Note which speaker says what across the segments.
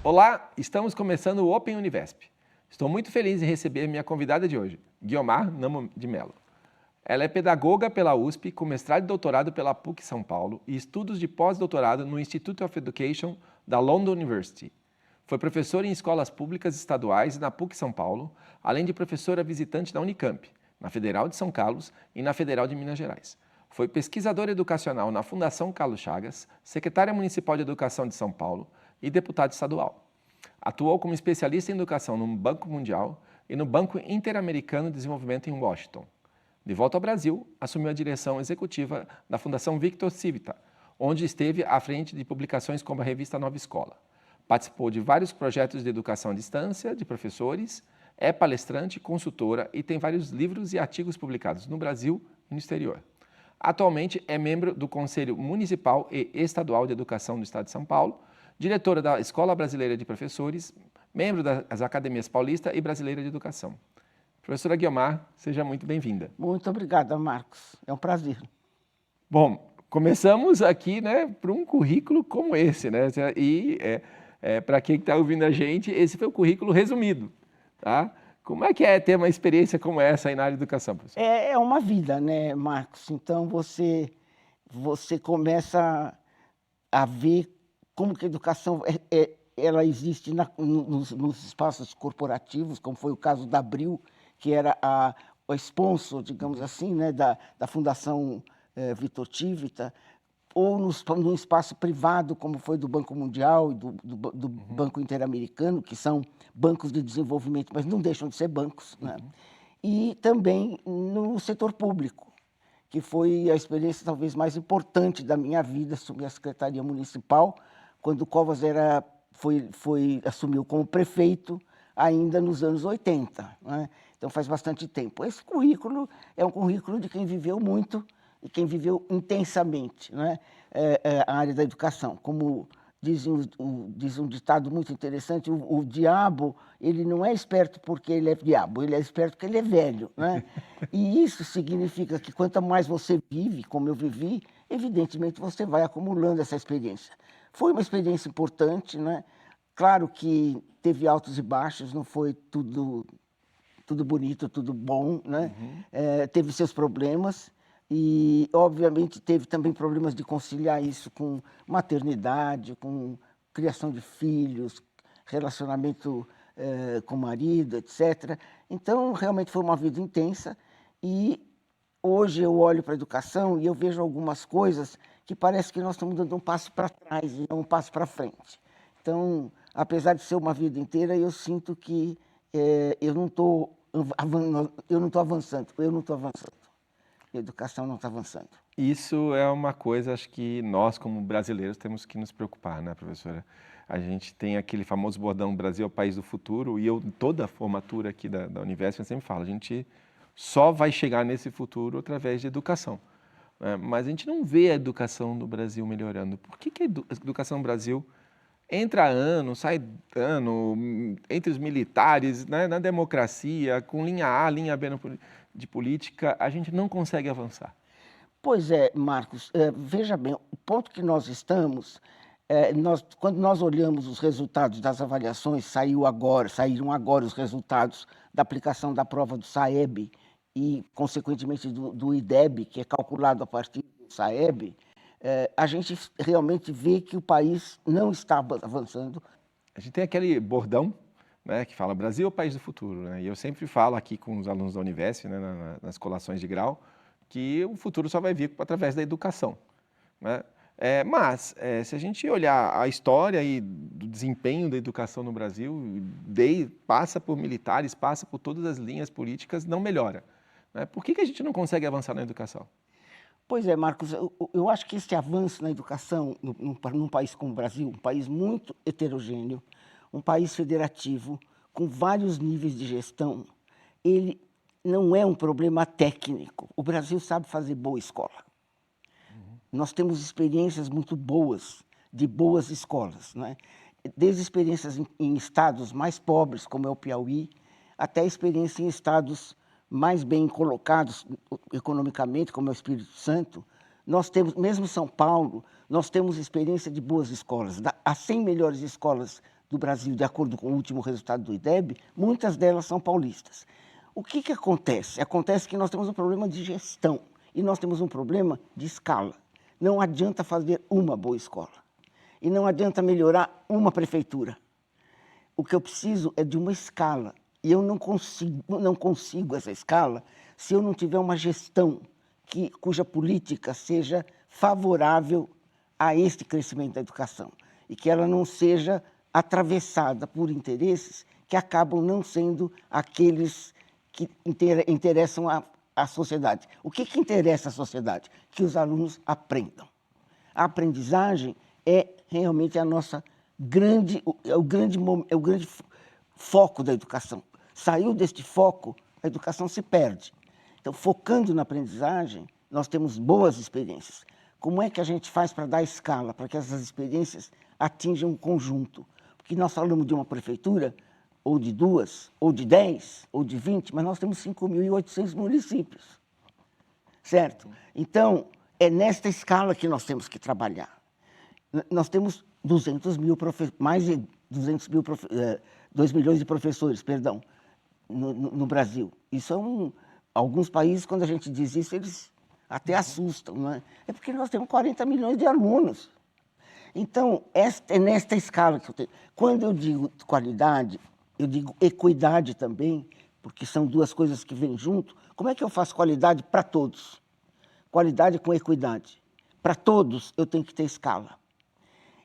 Speaker 1: Olá, estamos começando o Open Univesp. Estou muito feliz em receber minha convidada de hoje, Guiomar Namo de Mello. Ela é pedagoga pela USP, com mestrado e doutorado pela PUC São Paulo e estudos de pós-doutorado no Institute of Education da London University. Foi professora em escolas públicas estaduais na PUC São Paulo, além de professora visitante na Unicamp, na Federal de São Carlos e na Federal de Minas Gerais. Foi pesquisadora educacional na Fundação Carlos Chagas, secretária municipal de Educação de São Paulo e deputada estadual. Atuou como especialista em educação no Banco Mundial e no Banco Interamericano de Desenvolvimento em Washington. De volta ao Brasil, assumiu a direção executiva da Fundação Victor Civita, onde esteve à frente de publicações como a revista Nova Escola. Participou de vários projetos de educação à distância de professores, é palestrante, consultora e tem vários livros e artigos publicados no Brasil e no exterior. Atualmente é membro do Conselho Municipal e Estadual de Educação do Estado de São Paulo, diretora da Escola Brasileira de Professores, membro das Academias Paulista e Brasileira de Educação. Professora Guiomar, seja muito bem-vinda.
Speaker 2: Muito obrigada, Marcos. É um prazer.
Speaker 1: Bom, começamos aqui, por um currículo como esse, E para quem está ouvindo a gente, esse foi o currículo resumido, tá? Como é que é ter uma experiência como essa aí na área de educação, professor?
Speaker 2: É uma vida, né, Marcos? Então, você começa a ver como que a educação ela existe nos espaços corporativos, como foi o caso da Abril, que era o sponsor, digamos assim, né, da Fundação Victor Civita, ou num espaço privado, como foi do Banco Mundial e do Banco Interamericano, que são bancos de desenvolvimento, mas não deixam de ser bancos, né? E também no setor público, que foi a experiência talvez mais importante da minha vida, assumir a Secretaria Municipal, quando o Covas assumiu como prefeito ainda nos anos 80, né? Então faz bastante tempo. Esse currículo é um currículo de quem viveu muito e quem viveu intensamente, né, a área da educação. Como diz um ditado muito interessante, o diabo ele não é esperto porque ele é diabo, ele é esperto porque ele é velho, né? E isso significa que quanto mais você vive, como eu vivi, evidentemente você vai acumulando essa experiência. Foi uma experiência importante, né? Claro que teve altos e baixos, não foi tudo bonito, tudo bom, né? Teve seus problemas e, obviamente, teve também problemas de conciliar isso com maternidade, com criação de filhos, relacionamento com o marido, etc. Então, realmente foi uma vida intensa e hoje eu olho para a educação e eu vejo algumas coisas que parece que nós estamos dando um passo para trás e não um passo para frente. Então, apesar de ser uma vida inteira, eu sinto que eu não estou avançando. A educação não está avançando.
Speaker 1: Isso é uma coisa, acho que nós, como brasileiros, temos que nos preocupar, né, professora? A gente tem aquele famoso bordão, Brasil é o país do futuro, e eu, toda a formatura aqui da Univesp, eu sempre falo, a gente só vai chegar nesse futuro através de educação, né? Mas a gente não vê a educação no Brasil melhorando. Por que a educação no Brasil entra ano, sai ano, entre os militares, né, na democracia, com linha A, linha B de política, a gente não consegue avançar?
Speaker 2: Pois é, Marcos, veja bem, o ponto que nós estamos, quando nós olhamos os resultados das avaliações, saíram agora os resultados da aplicação da prova do SAEB e, consequentemente, do IDEB, que é calculado a partir do SAEB, a gente realmente vê que o país não está avançando.
Speaker 1: A gente tem aquele bordão, né, que fala Brasil é o país do futuro, né? E eu sempre falo aqui com os alunos da Univesp, né, nas colações de grau, que o futuro só vai vir através da educação, né? Mas, se a gente olhar a história e do desempenho da educação no Brasil, passa por militares, passa por todas as linhas políticas, não melhora, né? Por que a gente não consegue avançar na educação?
Speaker 2: Pois é, Marcos, eu acho que esse avanço na educação num país como o Brasil, um país muito heterogêneo, um país federativo, com vários níveis de gestão, ele não é um problema técnico. O Brasil sabe fazer boa escola. Nós temos experiências muito boas, de boas escolas, né? Desde experiências em estados mais pobres, como é o Piauí, até experiência em estados mais bem colocados economicamente, como é o Espírito Santo. Nós temos, mesmo São Paulo, nós temos experiência de boas escolas. As 100 melhores escolas do Brasil, de acordo com o último resultado do IDEB, muitas delas são paulistas. O que acontece? Acontece que nós temos um problema de gestão e nós temos um problema de escala. Não adianta fazer uma boa escola e não adianta melhorar uma prefeitura. O que eu preciso é de uma escala e eu não consigo essa escala se eu não tiver uma gestão cuja política seja favorável a este crescimento da educação e que ela não seja atravessada por interesses que acabam não sendo aqueles que interessam à sociedade. O que interessa à sociedade? Que os alunos aprendam. A aprendizagem é realmente o grande foco da educação. Saiu deste foco, a educação se perde. Então, focando na aprendizagem, nós temos boas experiências. Como é que a gente faz para dar escala, para que essas experiências atinjam um conjunto? Porque nós falamos de uma prefeitura, ou de 2, ou de 10, ou de 20, mas nós temos 5.800 municípios, certo? Então, é nesta escala que nós temos que trabalhar. Nós temos 2 milhões de professores, perdão, no Brasil. Isso alguns países, quando a gente diz isso, eles até assustam, não é? É porque nós temos 40 milhões de alunos. Então, é nesta escala que eu tenho. Quando eu digo qualidade, eu digo equidade também, porque são duas coisas que vêm junto. Como é que eu faço qualidade para todos? Qualidade com equidade. Para todos, eu tenho que ter escala.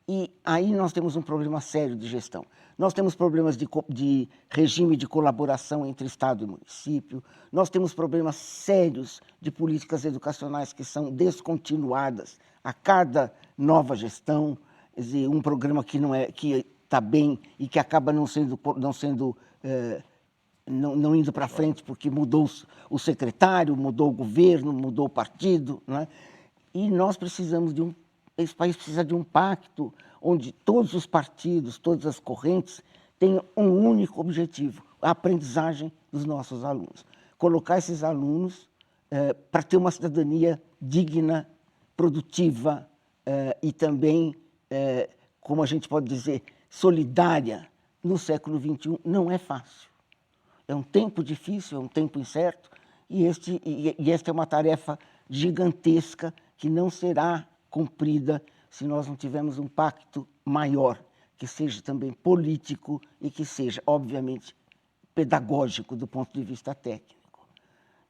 Speaker 2: E aí nós temos um problema sério de gestão. Nós temos problemas de regime de colaboração entre Estado e município, nós temos problemas sérios de políticas educacionais que são descontinuadas a cada nova gestão, quer dizer, um programa que está bem e que acaba não indo para frente porque mudou o secretário, mudou o governo, mudou o partido, não é? E nós precisamos esse país precisa de um pacto onde todos os partidos, todas as correntes tenham um único objetivo, a aprendizagem dos nossos alunos. Colocar esses alunos para ter uma cidadania digna, produtiva e também, como a gente pode dizer, solidária no século XXI não é fácil. É um tempo difícil, é um tempo incerto e esta é uma tarefa gigantesca que não será cumprida se nós não tivermos um pacto maior, que seja também político e que seja, obviamente, pedagógico do ponto de vista técnico.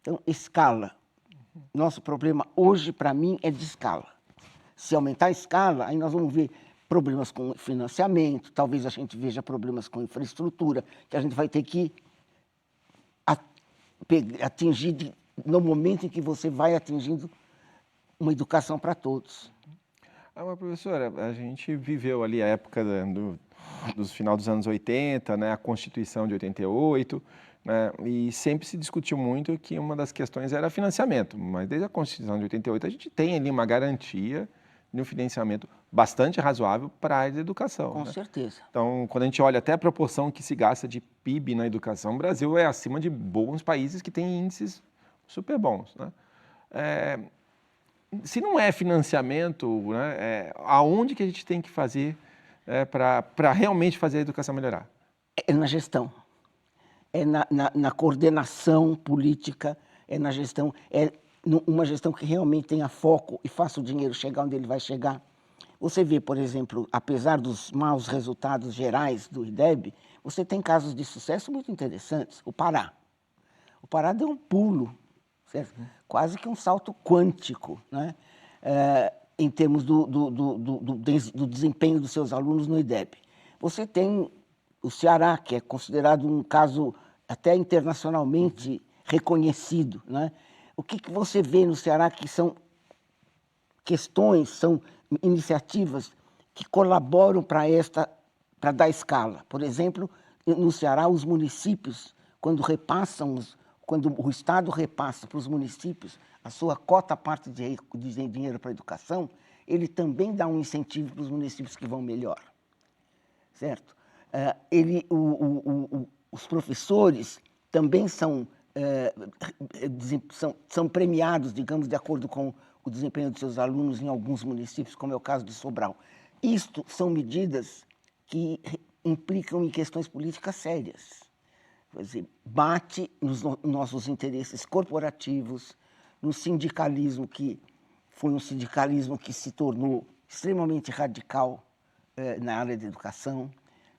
Speaker 2: Então, escala. Nosso problema hoje, para mim, é de escala. Se aumentar a escala, aí nós vamos ver problemas com financiamento, talvez a gente veja problemas com infraestrutura, que a gente vai ter que atingir no momento em que você vai atingindo uma educação para todos.
Speaker 1: Mas, professora, a gente viveu ali a época dos final dos anos 80, né, a Constituição de 88, né, e sempre se discutiu muito que uma das questões era financiamento, mas desde a Constituição de 88 a gente tem ali uma garantia de um financiamento bastante razoável para a área da educação.
Speaker 2: Com
Speaker 1: né?
Speaker 2: certeza.
Speaker 1: Então, quando a gente olha até a proporção que se gasta de PIB na educação, o Brasil é acima de bons países que têm índices super bons. Né? Se não é financiamento, né, aonde que a gente tem que fazer para realmente fazer a educação melhorar?
Speaker 2: É na gestão, é na coordenação política, é na gestão, uma gestão que realmente tenha foco e faça o dinheiro chegar onde ele vai chegar. Você vê, por exemplo, apesar dos maus resultados gerais do IDEB, você tem casos de sucesso muito interessantes. O Pará. O Pará deu um pulo, certo? Quase que um salto quântico, né? Em termos do desempenho dos seus alunos no IDEB. Você tem o Ceará, que é considerado um caso até internacionalmente reconhecido, né? O que você vê no Ceará que são questões, são iniciativas que colaboram para dar escala? Por exemplo, no Ceará, os municípios, quando o Estado repassa para os municípios a sua cota parte de dinheiro para a educação, ele também dá um incentivo para os municípios que vão melhor, certo? Os professores também são premiados, digamos, de acordo com o desempenho dos seus alunos em alguns municípios, como é o caso de Sobral. Isto são medidas que implicam em questões políticas sérias. Quer dizer, bate nos nossos interesses corporativos, no sindicalismo, que foi um sindicalismo que se tornou extremamente radical na área da educação,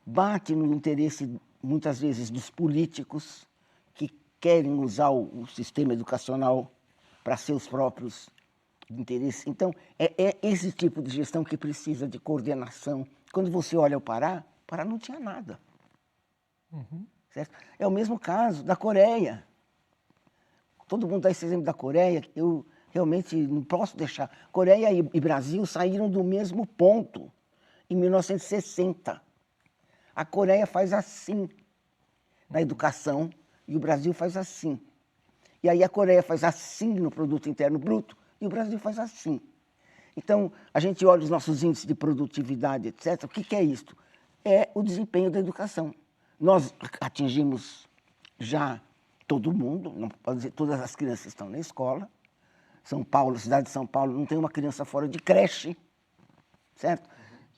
Speaker 2: bate no interesse, muitas vezes, dos políticos, que querem usar o sistema educacional para seus próprios interesses. Então, é esse tipo de gestão que precisa de coordenação. Quando você olha o Pará não tinha nada. Certo? É o mesmo caso da Coreia. Todo mundo dá esse exemplo da Coreia, eu realmente não posso deixar. Coreia e Brasil saíram do mesmo ponto em 1960. A Coreia faz assim na educação e o Brasil faz assim. E aí a Coreia faz assim no produto interno bruto e o Brasil faz assim. Então, a gente olha os nossos índices de produtividade, etc. O que é isso? É o desempenho da educação. Nós atingimos já todo mundo, não pode dizer todas as crianças estão na escola. São Paulo, cidade de São Paulo, não tem uma criança fora de creche, certo?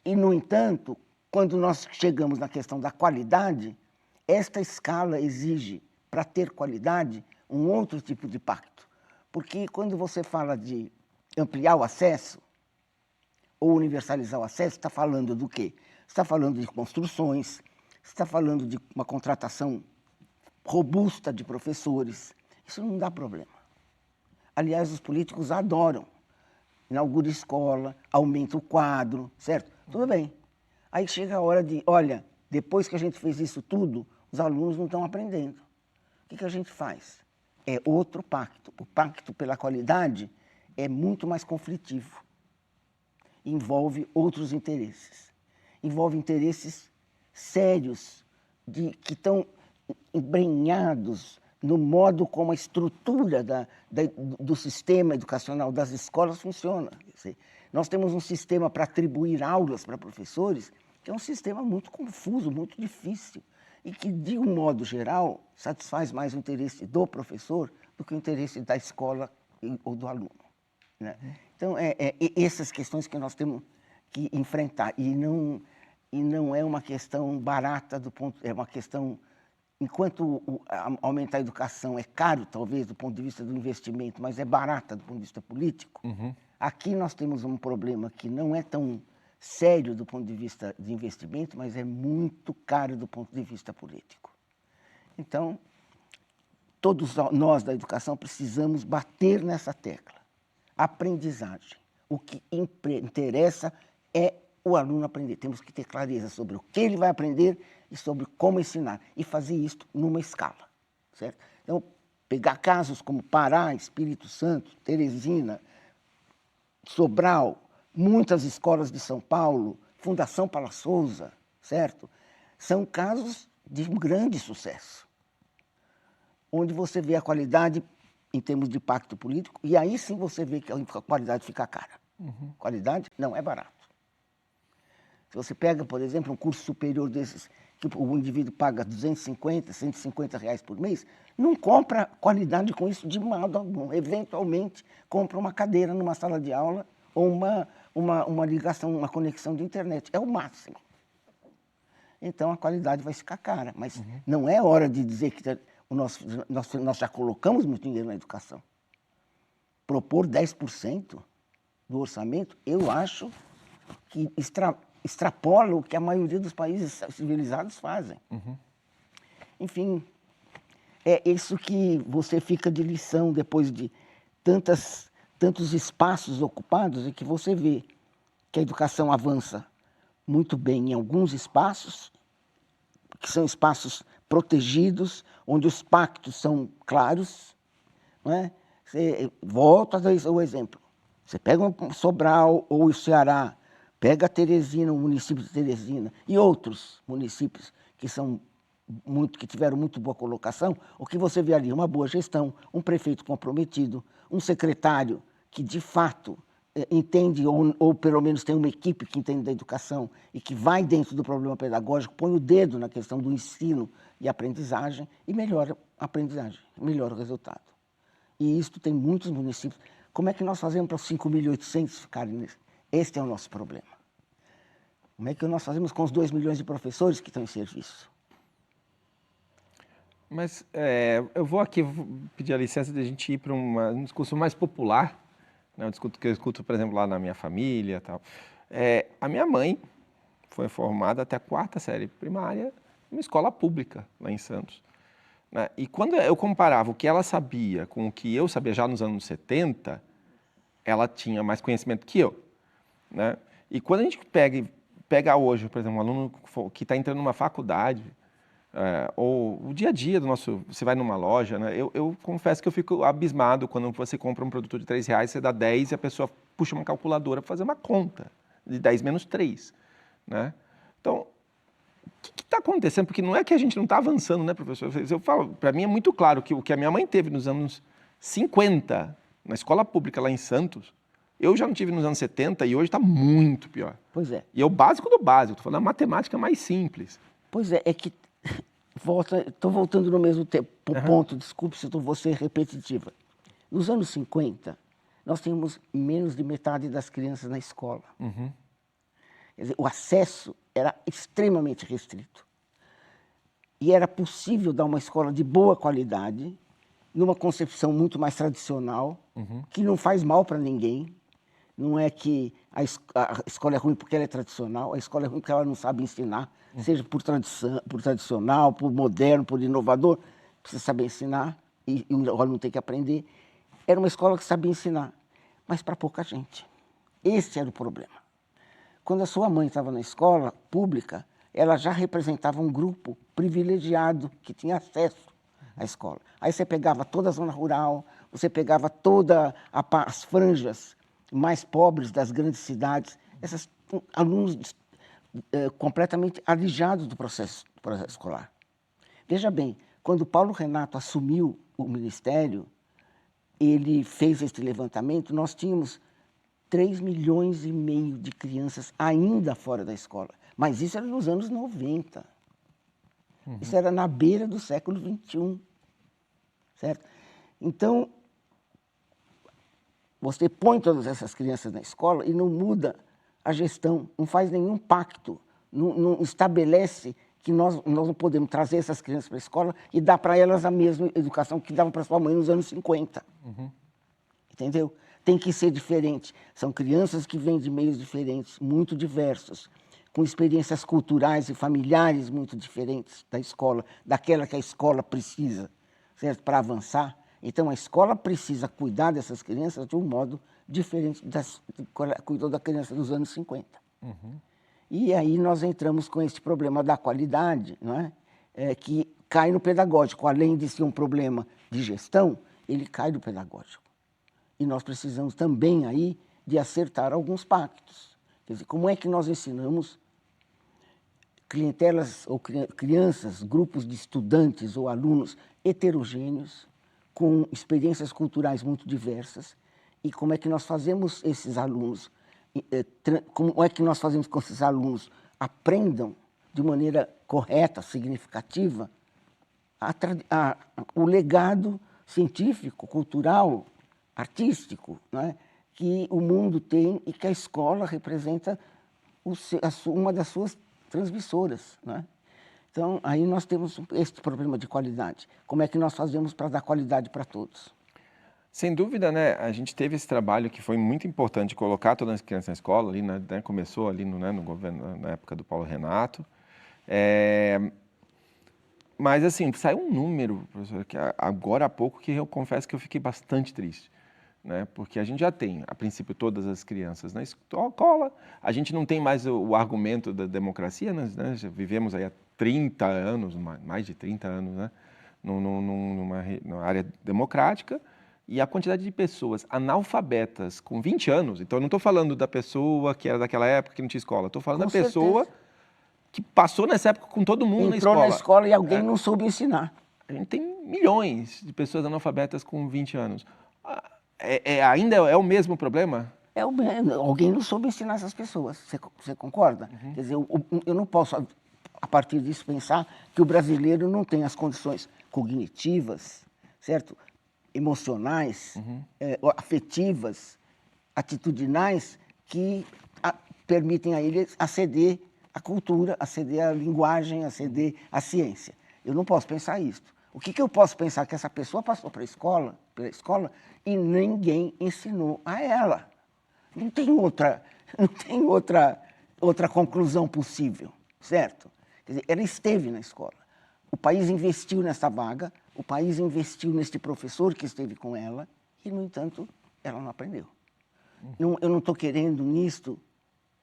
Speaker 2: E, no entanto, quando nós chegamos na questão da qualidade, esta escala exige, para ter qualidade, um outro tipo de pacto. Porque quando você fala de ampliar o acesso ou universalizar o acesso, está falando do quê? Está falando de construções, está falando de uma contratação robusta de professores. Isso não dá problema. Aliás, os políticos adoram. Inaugura escola, aumenta o quadro, certo? Tudo bem. Aí chega a hora de, olha, depois que a gente fez isso tudo, os alunos não estão aprendendo. O que a gente faz? É outro pacto. O pacto pela qualidade é muito mais conflitivo. Envolve outros interesses. Envolve interesses sérios, que estão embrenhados no modo como a estrutura do sistema educacional das escolas funciona. Quer dizer, nós temos um sistema para atribuir aulas para professores que é um sistema muito confuso, muito difícil, e que, de um modo geral, satisfaz mais o interesse do professor do que o interesse da escola ou do aluno. Né? Então, essas questões que nós temos que enfrentar. E não é uma questão barata, é uma questão... Enquanto aumentar a educação é caro, talvez, do ponto de vista do investimento, mas é barata do ponto de vista político, aqui nós temos um problema que não é tão sério do ponto de vista de investimento, mas é muito caro do ponto de vista político. Então, todos nós da educação precisamos bater nessa tecla. Aprendizagem. O que interessa é o aluno aprender. Temos que ter clareza sobre o que ele vai aprender e sobre como ensinar. E fazer isso numa escala, certo? Então, pegar casos como Pará, Espírito Santo, Teresina, Sobral, muitas escolas de São Paulo, Fundação Paula Souza, certo? São casos de um grande sucesso, onde você vê a qualidade em termos de pacto político, e aí sim você vê que a qualidade fica cara. Qualidade não é barato. Se você pega, por exemplo, um curso superior desses, que o indivíduo paga 250, 150 reais por mês, não compra qualidade com isso de modo algum. Eventualmente, compra uma cadeira numa sala de aula ou uma ligação, uma conexão de internet. É o máximo. Então, a qualidade vai ficar cara. Mas não é hora de dizer que nós já colocamos muito dinheiro na educação. Propor 10% do orçamento, eu acho que extrapola o que a maioria dos países civilizados fazem. Enfim, é isso que você fica de lição depois de tantos espaços ocupados, e que você vê que a educação avança muito bem em alguns espaços, que são espaços protegidos, onde os pactos são claros. Não é? Você volta a dar o exemplo. Você pega um Sobral ou o Ceará, pega a Teresina, o município de Teresina, e outros municípios que tiveram muito boa colocação, o que você vê ali? Uma boa gestão, um prefeito comprometido, um secretário que, de fato, entende, ou pelo menos tem uma equipe que entende da educação e que vai dentro do problema pedagógico, põe o dedo na questão do ensino e aprendizagem e melhora a aprendizagem, melhora o resultado. E isso tem muitos municípios. Como é que nós fazemos para os 5.800 ficarem nisso? Este é o nosso problema. Como é que nós fazemos com os 2 milhões de professores que estão em serviço?
Speaker 1: Mas eu vou pedir a licença de a gente ir para um discurso mais popular, né? Um discurso que eu escuto, por exemplo, lá na minha família e tal. A minha mãe foi formada até a 4ª série primária numa escola pública lá em Santos, né? E quando eu comparava o que ela sabia com o que eu sabia já nos anos 70, ela tinha mais conhecimento que eu, né? E quando a gente pega hoje, por exemplo, um aluno que está entrando numa faculdade, ou o dia a dia do nosso... Você vai numa loja, né? Eu confesso que eu fico abismado quando você compra um produto de R$3, você dá 10 e a pessoa puxa uma calculadora para fazer uma conta de 10 menos 3, né? Então, o que está acontecendo? Porque não é que a gente não está avançando, né, professor? Eu falo, para mim é muito claro que o que a minha mãe teve nos anos 50, na escola pública lá em Santos, eu já não tive nos anos 70 e hoje está muito pior.
Speaker 2: Pois é.
Speaker 1: E é o básico do básico, estou falando da matemática mais simples.
Speaker 2: Pois é, é que estou voltando no mesmo ponto, desculpe se eu vou ser repetitiva. Nos anos 50, nós tínhamos menos de metade das crianças na escola. Quer dizer, o acesso era extremamente restrito. E era possível dar uma escola de boa qualidade, numa concepção muito mais tradicional, que não faz mal para ninguém. Não é que a escola é ruim porque ela é tradicional, a escola é ruim porque ela não sabe ensinar, seja por tradicional, por moderno, por inovador, precisa saber ensinar e o aluno tem que aprender. Era uma escola que sabia ensinar, mas para pouca gente. Esse era o problema. Quando a sua mãe estava na escola pública, ela já representava um grupo privilegiado que tinha acesso à escola. Aí você pegava toda a zona rural, você pegava todas as franjas mais pobres das grandes cidades, esses alunos completamente alijados do processo escolar. Veja bem, quando Paulo Renato assumiu o ministério, ele fez esse levantamento, nós tínhamos 3,5 milhões de crianças ainda fora da escola. Mas isso era nos anos 90. Isso era na beira do século XXI. Certo? Então, você põe todas essas crianças na escola e não muda a gestão, não faz nenhum pacto, não estabelece que nós não podemos trazer essas crianças para a escola e dar para elas a mesma educação que dava para sua mãe nos anos 50. Entendeu? Tem que ser diferente. São crianças que vêm de meios diferentes, muito diversos, com experiências culturais e familiares muito diferentes da escola, daquela que a escola precisa, certo? Para avançar. Então, a escola precisa cuidar dessas crianças de um modo diferente que cuidou da criança dos anos 50. E aí nós entramos com esse problema da qualidade, não é? Que cai no pedagógico. Além de ser um problema de gestão, ele cai no pedagógico. E nós precisamos também aí de acertar alguns pactos. Quer dizer, como é que nós ensinamos clientelas ou crianças, grupos de estudantes ou alunos heterogêneos, com experiências culturais muito diversas, e como é que nós fazemos esses alunos, como é que nós fazemos com que esses alunos aprendam de maneira correta, significativa, o legado científico, cultural, artístico, não é? Que o mundo tem e que a escola representa uma das suas transmissoras, não é? Então, aí nós temos esse problema de qualidade. Como é que nós fazemos para dar qualidade para todos?
Speaker 1: Sem dúvida, né? A gente teve esse trabalho que foi muito importante, colocar todas as crianças na escola, ali, né? Começou ali no governo, na época do Paulo Renato. Mas, assim, saiu um número, professor, que agora há pouco, que eu confesso que eu fiquei bastante triste, né? Porque a gente já tem, a princípio, todas as crianças na escola, a gente não tem mais o argumento da democracia, né? Já vivemos aí há 30 anos, mais de 30 anos, né? Numa área democrática, e a quantidade de pessoas analfabetas com 20 anos, então eu não estou falando da pessoa que era daquela época que não tinha escola, estou falando da pessoa que passou nessa época com todo mundo na escola.
Speaker 2: Entrou na escola e alguém não soube ensinar.
Speaker 1: A gente tem milhões de pessoas analfabetas com 20 anos. Ainda é o mesmo problema?
Speaker 2: Alguém não soube ensinar essas pessoas, você concorda? Quer dizer, eu não posso, a partir disso, pensar que o brasileiro não tem as condições cognitivas, certo? Emocionais, afetivas, atitudinais, que permitem a ele aceder a cultura, a ceder a linguagem, a ceder a ciência. Eu não posso pensar isso. O que eu posso pensar? Que essa pessoa passou pela escola e ninguém ensinou a ela. Não tem outra conclusão possível, certo? Quer dizer, ela esteve na escola. O país investiu nessa vaga, o país investiu neste professor que esteve com ela e, no entanto, ela não aprendeu. Eu não estou querendo, nisto,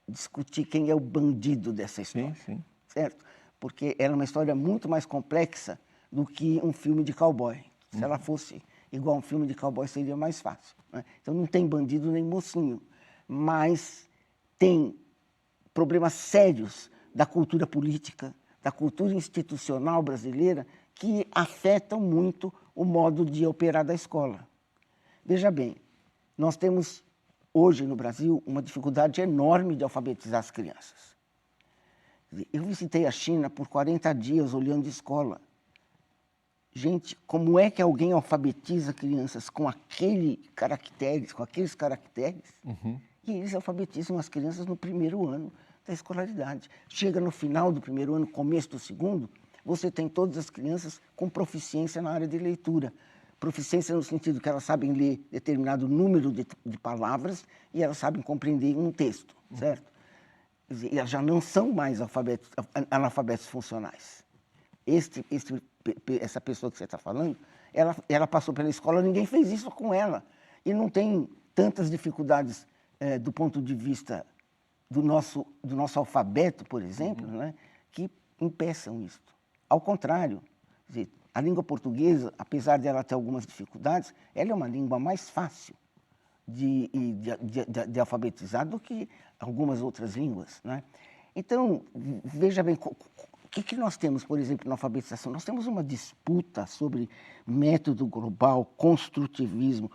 Speaker 2: discutir quem é o bandido dessa história,
Speaker 1: sim.
Speaker 2: certo? Porque ela é uma história muito mais complexa do que um filme de cowboy. Se ela fosse igual a um filme de cowboy, seria mais fácil, né? Então, não tem bandido nem mocinho, mas tem problemas sérios da cultura política, da cultura institucional brasileira, que afetam muito o modo de operar da escola. Veja bem, nós temos hoje no Brasil uma dificuldade enorme de alfabetizar as crianças. Eu visitei a China por 40 dias olhando escola. Gente, como é que alguém alfabetiza crianças com aqueles caracteres? E eles alfabetizam as crianças no primeiro ano da escolaridade. Chega no final do primeiro ano, começo do segundo, você tem todas as crianças com proficiência na área de leitura. Proficiência no sentido que elas sabem ler determinado número de palavras e elas sabem compreender um texto, certo? E elas já não são mais analfabetos funcionais. Essa pessoa que você está falando, ela passou pela escola, ninguém fez isso com ela. E não tem tantas dificuldades do ponto de vista do nosso alfabeto, por exemplo, né, que impeçam isso. Ao contrário, a língua portuguesa, apesar de ela ter algumas dificuldades, ela é uma língua mais fácil de de alfabetizar do que algumas outras línguas, né? Então, veja bem, o que nós temos, por exemplo, na alfabetização? Nós temos uma disputa sobre método global, construtivismo.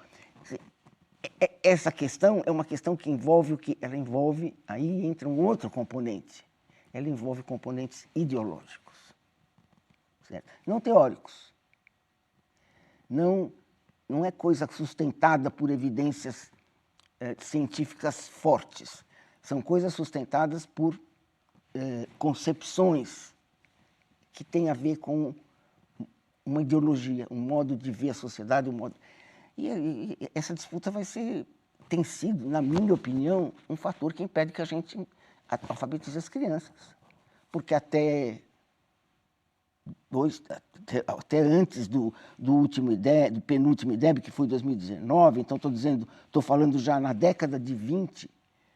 Speaker 2: Essa questão é uma questão que envolve o que? Ela envolve, aí entra um outro componente. Ela envolve componentes ideológicos, certo? Não teóricos. Não é coisa sustentada por evidências científicas fortes. São coisas sustentadas por concepções que têm a ver com uma ideologia, um modo de ver a sociedade, E essa disputa tem sido, na minha opinião, um fator que impede que a gente alfabetize as crianças. Porque até antes do penúltimo IDEB, que foi 2019, então estou falando já na década de 20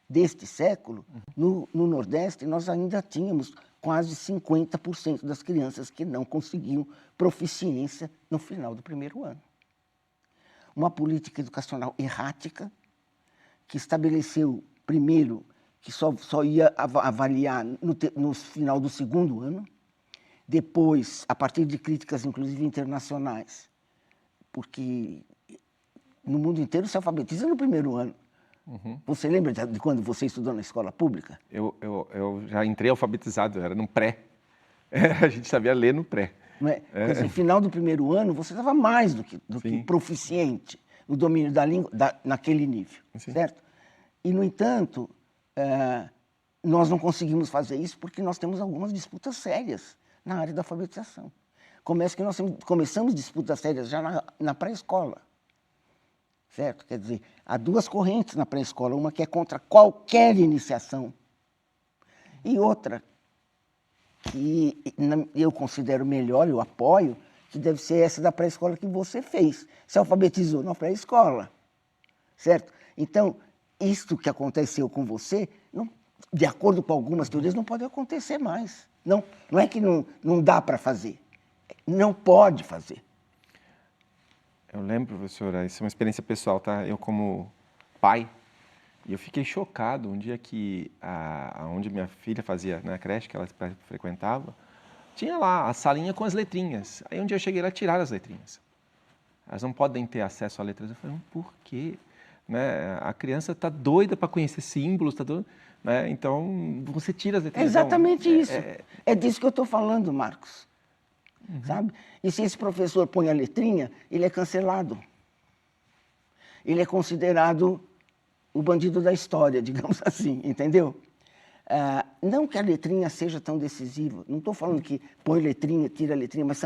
Speaker 2: deste século, no Nordeste nós ainda tínhamos quase 50% das crianças que não conseguiam proficiência no final do primeiro ano. Uma política educacional errática, que estabeleceu, primeiro, que só ia avaliar no final do segundo ano, depois, a partir de críticas, inclusive internacionais, porque no mundo inteiro se alfabetiza no primeiro ano. Você lembra de quando você estudou na escola pública?
Speaker 1: Eu já entrei alfabetizado, era no pré. A gente sabia ler no pré.
Speaker 2: Não é? No final do primeiro ano, você estava mais do que proficiente no domínio da língua, naquele nível, certo? E, no entanto, nós não conseguimos fazer isso porque nós temos algumas disputas sérias na área da alfabetização. Começa que nós começamos disputas sérias já na pré-escola, certo? Quer dizer, há duas correntes na pré-escola, uma que é contra qualquer iniciação e outra que eu considero melhor, eu apoio, que deve ser essa da pré-escola que você fez. Se alfabetizou na pré-escola, certo? Então, isto que aconteceu com você, de acordo com algumas teorias, não pode acontecer mais. Não é que não dá para fazer, não pode fazer.
Speaker 1: Eu lembro, professora, isso é uma experiência pessoal, tá? Eu como pai, eu fiquei chocado um dia que onde minha filha fazia, na creche que ela frequentava, tinha lá a salinha com as letrinhas. Aí um dia eu cheguei lá e tiraram as letrinhas. Elas não podem ter acesso a letras. Eu falei, por quê? Né? A criança está doida para conhecer símbolos, tá doida, né? Então você tira as letrinhas.
Speaker 2: É exatamente isso. É disso que eu estou falando, Marcos. Sabe? E se esse professor põe a letrinha, ele é cancelado. Ele é considerado o bandido da história, digamos assim, entendeu? Não que a letrinha seja tão decisiva, não estou falando que põe letrinha, tira letrinha, mas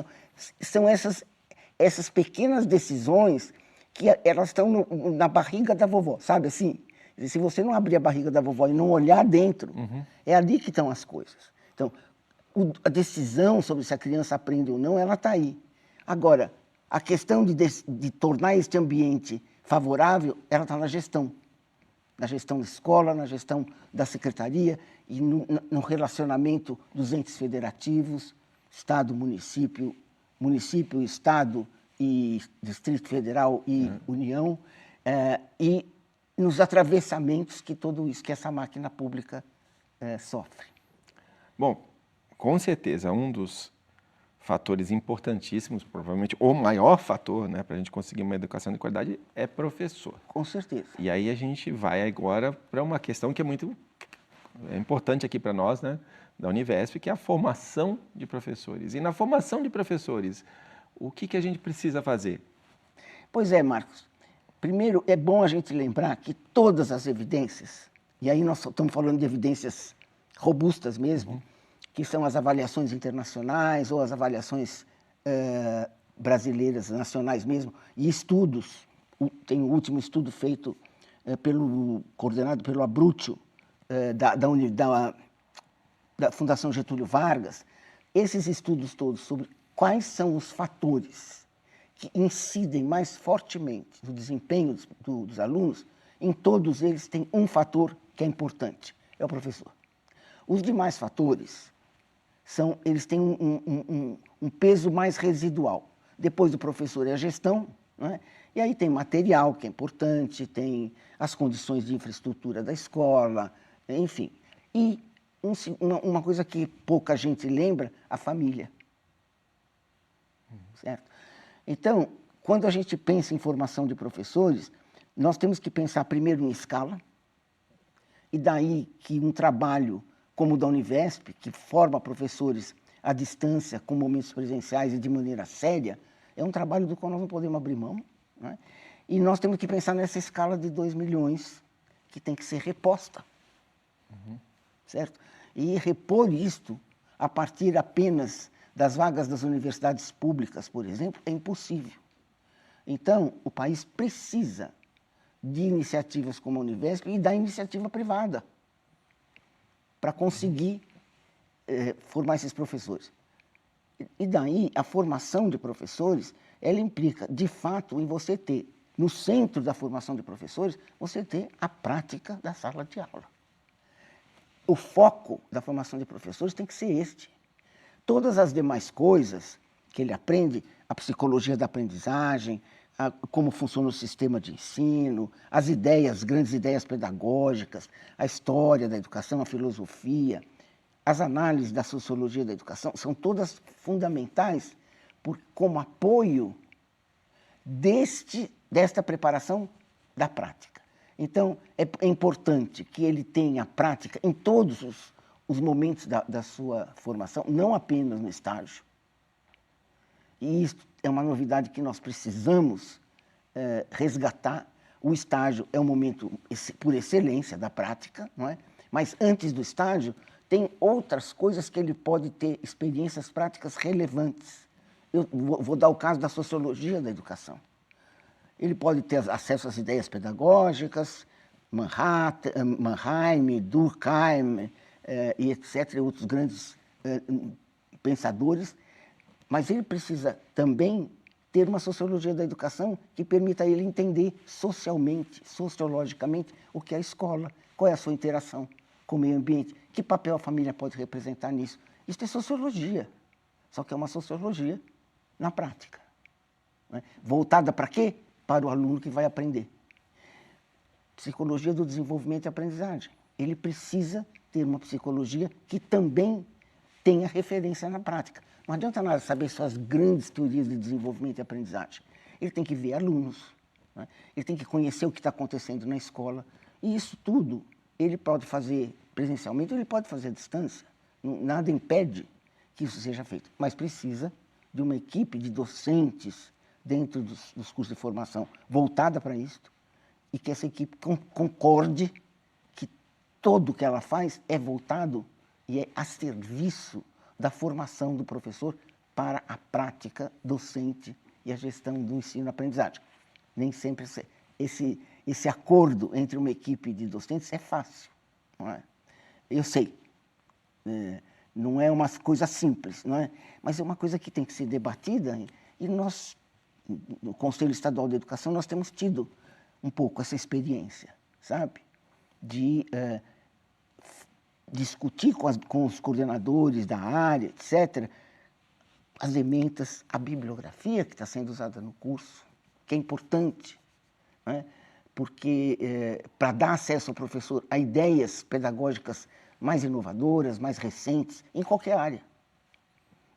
Speaker 2: são essas pequenas decisões que elas estão na barriga da vovó, sabe assim? Se você não abrir a barriga da vovó e não olhar dentro, é ali que estão as coisas. Então, a decisão sobre se a criança aprende ou não, ela está aí. Agora, a questão de tornar este ambiente favorável, ela está na gestão da escola, na gestão da secretaria e no relacionamento dos entes federativos, Estado, município, Estado e Distrito Federal e União, e nos atravessamentos que tudo isso, que essa máquina pública sofre.
Speaker 1: Bom, com certeza, um dos fatores importantíssimos, provavelmente o maior fator, né, para a gente conseguir uma educação de qualidade é professor.
Speaker 2: Com certeza.
Speaker 1: E aí a gente vai agora para uma questão que é importante aqui para nós, né, da Univesp, que é a formação de professores. E na formação de professores, o que a gente precisa fazer?
Speaker 2: Pois é, Marcos. Primeiro, é bom a gente lembrar que todas as evidências, e aí nós estamos falando de evidências robustas mesmo, que são as avaliações internacionais ou as avaliações brasileiras, nacionais mesmo, e estudos. Tem o último estudo feito coordenado pelo Abruzzo, da Fundação Getúlio Vargas. Esses estudos todos sobre quais são os fatores que incidem mais fortemente no desempenho dos alunos, em todos eles tem um fator que é importante, é o professor. Os demais fatores eles têm um peso mais residual. Depois do professor é a gestão, não é? E aí tem material que é importante, tem as condições de infraestrutura da escola, enfim. E uma coisa que pouca gente lembra, a família. Certo? Então, quando a gente pensa em formação de professores, nós temos que pensar primeiro em escala, e daí que um trabalho como o da Univesp, que forma professores à distância, com momentos presenciais e de maneira séria, é um trabalho do qual nós não podemos abrir mão, né? E nós temos que pensar nessa escala de 2 milhões, que tem que ser reposta. Certo? E repor isto a partir apenas das vagas das universidades públicas, por exemplo, é impossível. Então, o país precisa de iniciativas como a Univesp e da iniciativa privada para conseguir formar esses professores. E daí, a formação de professores, ela implica, de fato, em você ter, no centro da formação de professores, você ter a prática da sala de aula. O foco da formação de professores tem que ser este. Todas as demais coisas que ele aprende, a psicologia da aprendizagem, como funciona o sistema de ensino, as ideias, grandes ideias pedagógicas, a história da educação, a filosofia, as análises da sociologia da educação, são todas fundamentais como apoio desta preparação da prática. Então, é importante que ele tenha prática em todos os momentos da sua formação, não apenas no estágio. E isso é uma novidade que nós precisamos resgatar. O estágio é um momento por excelência da prática, não é? Mas antes do estágio, tem outras coisas que ele pode ter experiências práticas relevantes. Eu vou dar o caso da sociologia da educação. Ele pode ter acesso às ideias pedagógicas, Mannheim, Durkheim, e etc., outros grandes pensadores, mas ele precisa também ter uma sociologia da educação que permita a ele entender socialmente, sociologicamente, o que é a escola, qual é a sua interação com o meio ambiente, que papel a família pode representar nisso. Isso é sociologia, só que é uma sociologia na prática. Né? Voltada para quê? Para o aluno que vai aprender. Psicologia do desenvolvimento e aprendizagem. Ele precisa ter uma psicologia que também tenha referência na prática. Não adianta nada saber só as grandes teorias de desenvolvimento e aprendizagem. Ele tem que ver alunos, né? Ele tem que conhecer o que está acontecendo na escola. E isso tudo ele pode fazer presencialmente ou ele pode fazer à distância. Nada impede que isso seja feito, mas precisa de uma equipe de docentes dentro dos cursos de formação voltada para isso, e que essa equipe concorde que todo que ela faz é voltado e é a serviço da formação do professor para a prática docente e a gestão do ensino-aprendizagem. Nem sempre esse acordo entre uma equipe de docentes é fácil, não é? Eu sei, não é uma coisa simples, não é? Mas é uma coisa que tem que ser debatida e nós, no Conselho Estadual de Educação, nós temos tido um pouco essa experiência, sabe? De discutir com os coordenadores da área, etc., as ementas, a bibliografia que está sendo usada no curso, que é importante, né? Porque para dar acesso ao professor a ideias pedagógicas mais inovadoras, mais recentes, em qualquer área.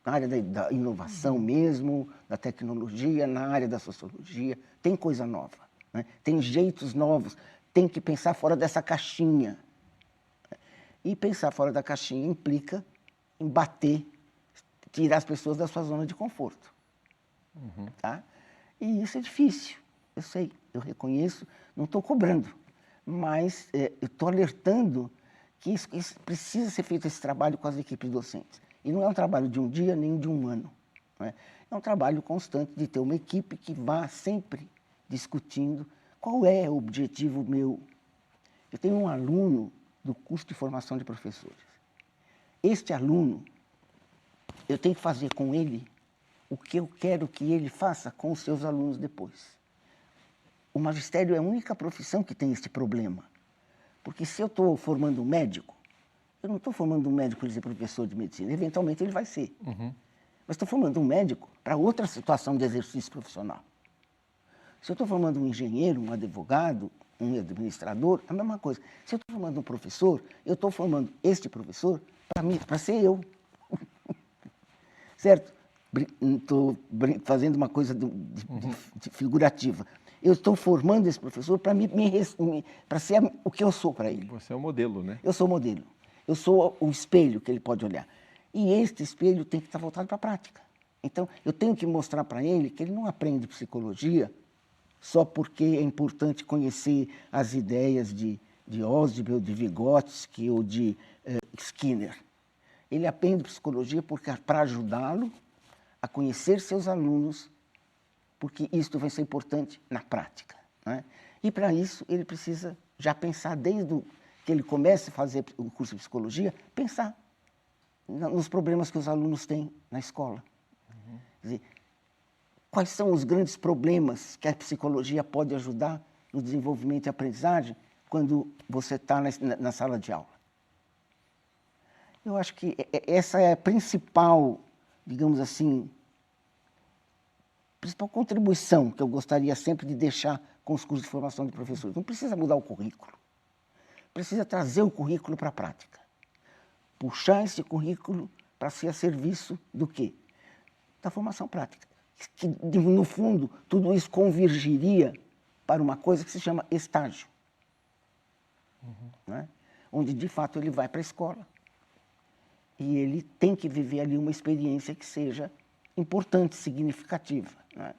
Speaker 2: Na área da inovação mesmo, da tecnologia, na área da sociologia, tem coisa nova, né? Tem jeitos novos, tem que pensar fora dessa caixinha. E pensar fora da caixinha implica em bater, tirar as pessoas da sua zona de conforto. Tá? E isso é difícil, eu sei, eu reconheço, não estou cobrando, mas eu estou alertando que isso precisa ser feito esse trabalho com as equipes docentes. E não é um trabalho de um dia nem de um ano. Não é? É um trabalho constante de ter uma equipe que vá sempre discutindo qual é o objetivo meu. Eu tenho um aluno do curso de formação de professores. Este aluno, eu tenho que fazer com ele o que eu quero que ele faça com os seus alunos depois. O magistério é a única profissão que tem este problema. Porque se eu estou formando um médico, eu não estou formando um médico para ele ser professor de medicina, eventualmente ele vai ser. Mas estou formando um médico para outra situação de exercício profissional. Se eu estou formando um engenheiro, um advogado, um administrador, a mesma coisa. Se eu estou formando um professor, eu estou formando este professor para ser eu. Certo? Estou fazendo uma coisa de figurativa. Eu estou formando esse professor para ser o que eu sou para ele.
Speaker 1: Você é o modelo, né?
Speaker 2: Eu sou o modelo. Eu sou o espelho que ele pode olhar. E este espelho tem que estar voltado para a prática. Então, eu tenho que mostrar para ele que ele não aprende psicologia só porque é importante conhecer as ideias de Oswald, de Vygotsky ou de Skinner. Ele aprende psicologia para ajudá-lo a conhecer seus alunos, porque isso vai ser importante na prática, né? E para isso ele precisa já pensar desde que ele comece a fazer o curso de psicologia, pensar nos problemas que os alunos têm na escola. Quer dizer, quais são os grandes problemas que a psicologia pode ajudar no desenvolvimento e aprendizagem quando você está na sala de aula? Eu acho que essa é a principal, digamos assim, principal contribuição que eu gostaria sempre de deixar com os cursos de formação de professores. Não precisa mudar o currículo. Precisa trazer o currículo para a prática. Puxar esse currículo para ser a serviço do quê? Da formação prática. Que, no fundo, tudo isso convergiria para uma coisa que se chama estágio. Né? Onde, de fato, ele vai para a escola e ele tem que viver ali uma experiência que seja importante, significativa. Né?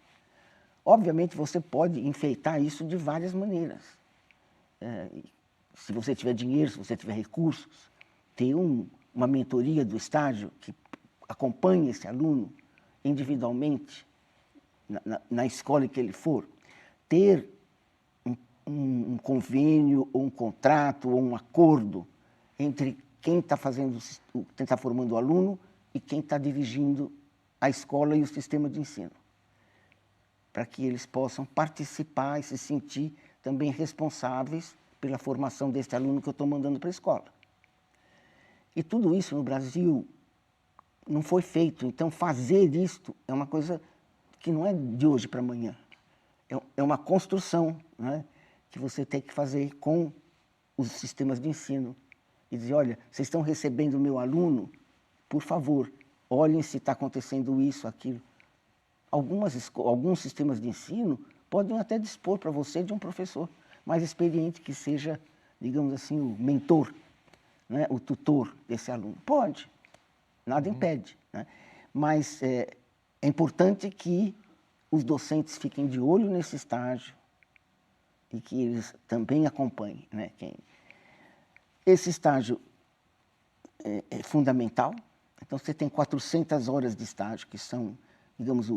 Speaker 2: Obviamente, você pode enfeitar isso de várias maneiras. Se você tiver dinheiro, se você tiver recursos, ter uma mentoria do estágio que acompanhe esse aluno individualmente na escola que ele for, ter um convênio, ou um contrato, ou um acordo entre quem está formando o aluno e quem está dirigindo a escola e o sistema de ensino, para que eles possam participar e se sentir também responsáveis pela formação desse aluno que eu estou mandando para a escola. E tudo isso no Brasil não foi feito, então fazer isto é uma coisa que não é de hoje para amanhã, é uma construção, né, que você tem que fazer com os sistemas de ensino. E dizer, olha, vocês estão recebendo o meu aluno, por favor, olhem se está acontecendo isso, aquilo. Alguns sistemas de ensino podem até dispor para você de um professor mais experiente que seja, digamos assim, o mentor, né, o tutor desse aluno. Pode, nada impede, né? Mas é importante que os docentes fiquem de olho nesse estágio e que eles também acompanhem, né, Esse estágio é fundamental. Então, você tem 400 horas de estágio, que são, digamos,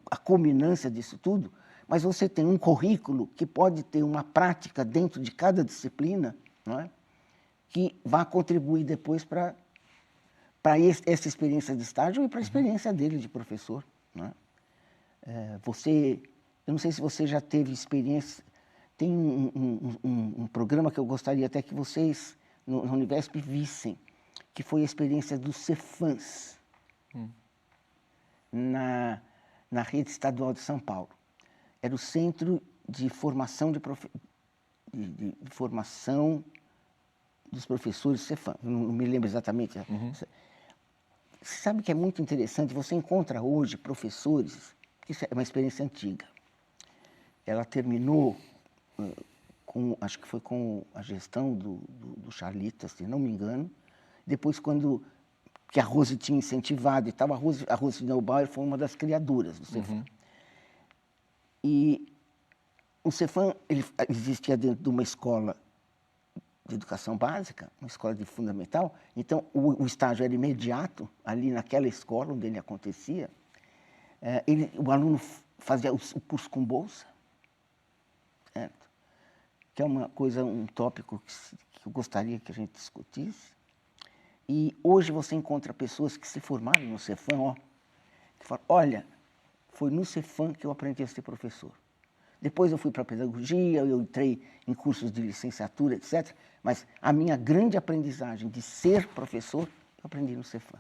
Speaker 2: a culminância disso tudo, mas você tem um currículo que pode ter uma prática dentro de cada disciplina, não é? Que vai contribuir depois para essa experiência de estágio e para a experiência dele de professor. Não é? Eu não sei se você já teve experiência, tem um programa que eu gostaria até que vocês, na Univesp, vissem, que foi a experiência dos Cefams, na rede estadual de São Paulo. Era o Centro de Formação, de Formação dos Professores Cefam. Não me lembro exatamente. Você sabe que é muito interessante, você encontra hoje professores, isso é uma experiência antiga. Ela terminou, acho que foi com a gestão do Charlita, se não me engano. Depois, que a Rose tinha incentivado e tal, a Rose Neubauer foi uma das criadoras do Cefam. E o Cefam ele existia dentro de uma escola de educação básica, uma escola de fundamental. Então, o estágio era imediato, ali naquela escola onde ele acontecia. O aluno fazia o curso com bolsa, certo? Que é uma coisa, um tópico que eu gostaria que a gente discutisse. E hoje você encontra pessoas que se formaram no Cefam, que falam, olha, foi no Cefam que eu aprendi a ser professor. Depois eu fui para a pedagogia, eu entrei em cursos de licenciatura, etc. Mas a minha grande aprendizagem de ser professor, eu aprendi no Cefam.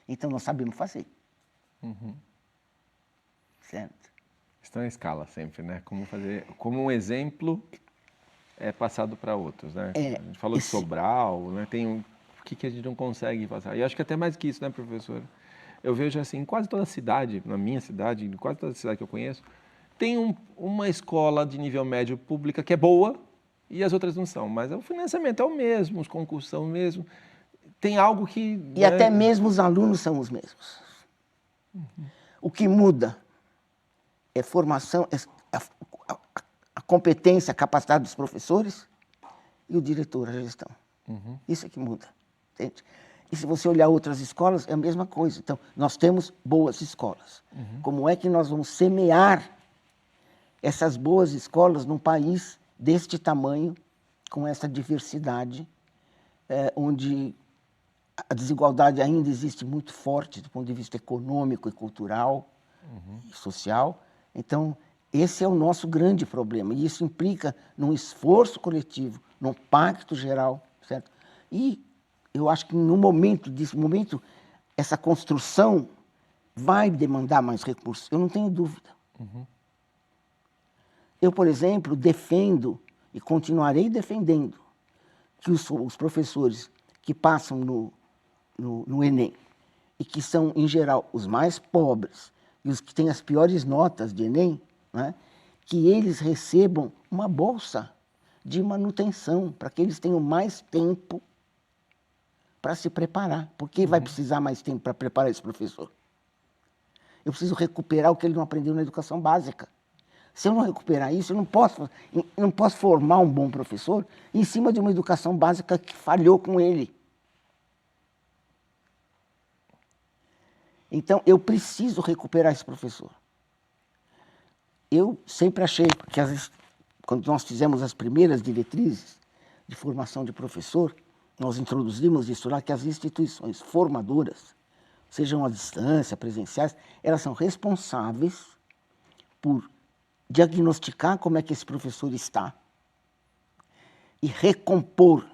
Speaker 2: Então, nós sabemos fazer. Certo?
Speaker 1: Estão em escala sempre, né? Como um exemplo é passado para outros, né? A gente falou de Sobral, né? O que a gente não consegue passar. E acho que até mais que isso, né, professor? Eu vejo assim, em quase toda cidade, na minha cidade, em quase toda cidade que eu conheço, tem uma escola de nível médio pública que é boa e as outras não são. Mas o financiamento é o mesmo, os concursos são o mesmo. Tem algo que...
Speaker 2: E até mesmo os alunos são os mesmos. O que muda é formação, a competência, a capacidade dos professores e o diretor, a gestão. Isso é que muda. Entende? E se você olhar outras escolas, é a mesma coisa. Então, nós temos boas escolas. Como é que nós vamos semear essas boas escolas num país deste tamanho, com essa diversidade, onde a desigualdade ainda existe muito forte do ponto de vista econômico e cultural e social. Então, esse é o nosso grande problema. E isso implica num esforço coletivo, num pacto geral, certo? E eu acho que no momento, essa construção vai demandar mais recursos. Eu não tenho dúvida. Eu, por exemplo, defendo e continuarei defendendo que os professores que passam no Enem e que são, em geral, os mais pobres e os que têm as piores notas de Enem, né, que eles recebam uma bolsa de manutenção para que eles tenham mais tempo para se preparar. Porque vai precisar mais tempo para preparar esse professor? Eu preciso recuperar o que ele não aprendeu na educação básica. Se eu não recuperar isso, eu não posso formar um bom professor em cima de uma educação básica que falhou com ele. Então, eu preciso recuperar esse professor. Eu sempre achei que, quando nós fizemos as primeiras diretrizes de formação de professor, nós introduzimos isso lá, que as instituições formadoras, sejam à distância, presenciais, elas são responsáveis por diagnosticar como é que esse professor está e recompor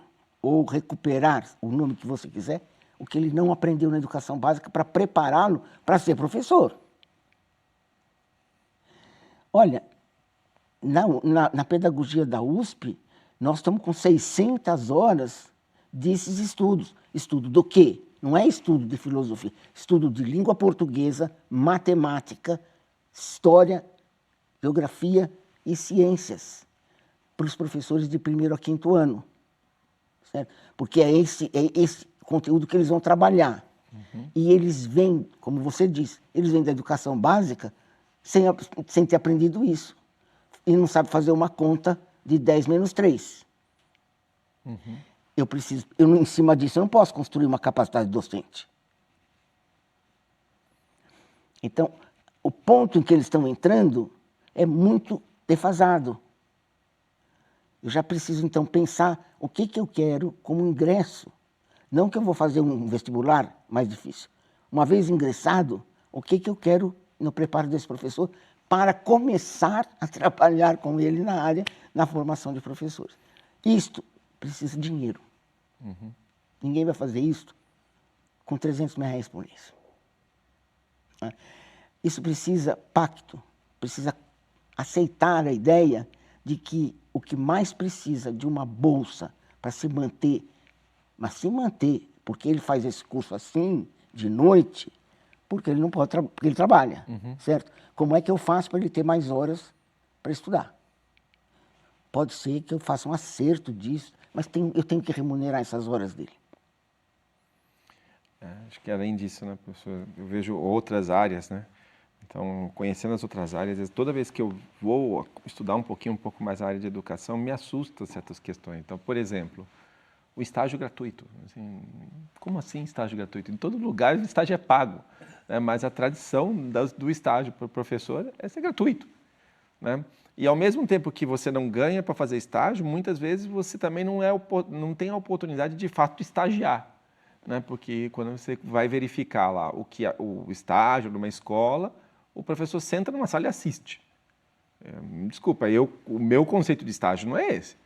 Speaker 2: ou recuperar, o nome que você quiser, o que ele não aprendeu na educação básica para prepará-lo para ser professor. Olha, na pedagogia da USP, nós estamos com 600 horas desses estudos. Estudo do quê? Não é estudo de filosofia, estudo de língua portuguesa, matemática, história, geografia e ciências para os professores de 1º a 5º ano. Certo? Porque é esse conteúdo que eles vão trabalhar. E eles vêm, como você disse, eles vêm da educação básica sem ter aprendido isso. E não sabe fazer uma conta de 10 menos 3. Em cima disso, eu não posso construir uma capacidade docente. Então, o ponto em que eles estão entrando é muito defasado. Eu já preciso, então, pensar o que eu quero como ingresso. Não que eu vou fazer um vestibular mais difícil. Uma vez ingressado, o que eu quero no preparo desse professor para começar a trabalhar com ele na área, na formação de professores. Isto precisa de dinheiro. Ninguém vai fazer isto com 300 mil reais por mês. Isso precisa pacto, precisa aceitar a ideia de que o que mais precisa de uma bolsa para se manter, mas se manter, porque ele faz esse curso assim, de noite, porque ele não pode, porque ele trabalha, certo? Como é que eu faço para ele ter mais horas para estudar? Pode ser que eu faça um acerto disso, mas eu tenho que remunerar essas horas dele.
Speaker 1: Acho que além disso, né, professor, eu vejo outras áreas, né? Então, conhecendo as outras áreas, toda vez que eu vou estudar um pouco mais a área de educação, me assusta certas questões. Então, por exemplo, o estágio gratuito. Assim, como assim estágio gratuito? Em todo lugar o estágio é pago, né? Mas a tradição do estágio para o professor é ser gratuito, né? E ao mesmo tempo que você não ganha para fazer estágio, muitas vezes você também não tem a oportunidade de fato estagiar, né? Porque quando você vai verificar lá o estágio numa escola, o professor senta numa sala e assiste. Desculpa, o meu conceito de estágio não é esse,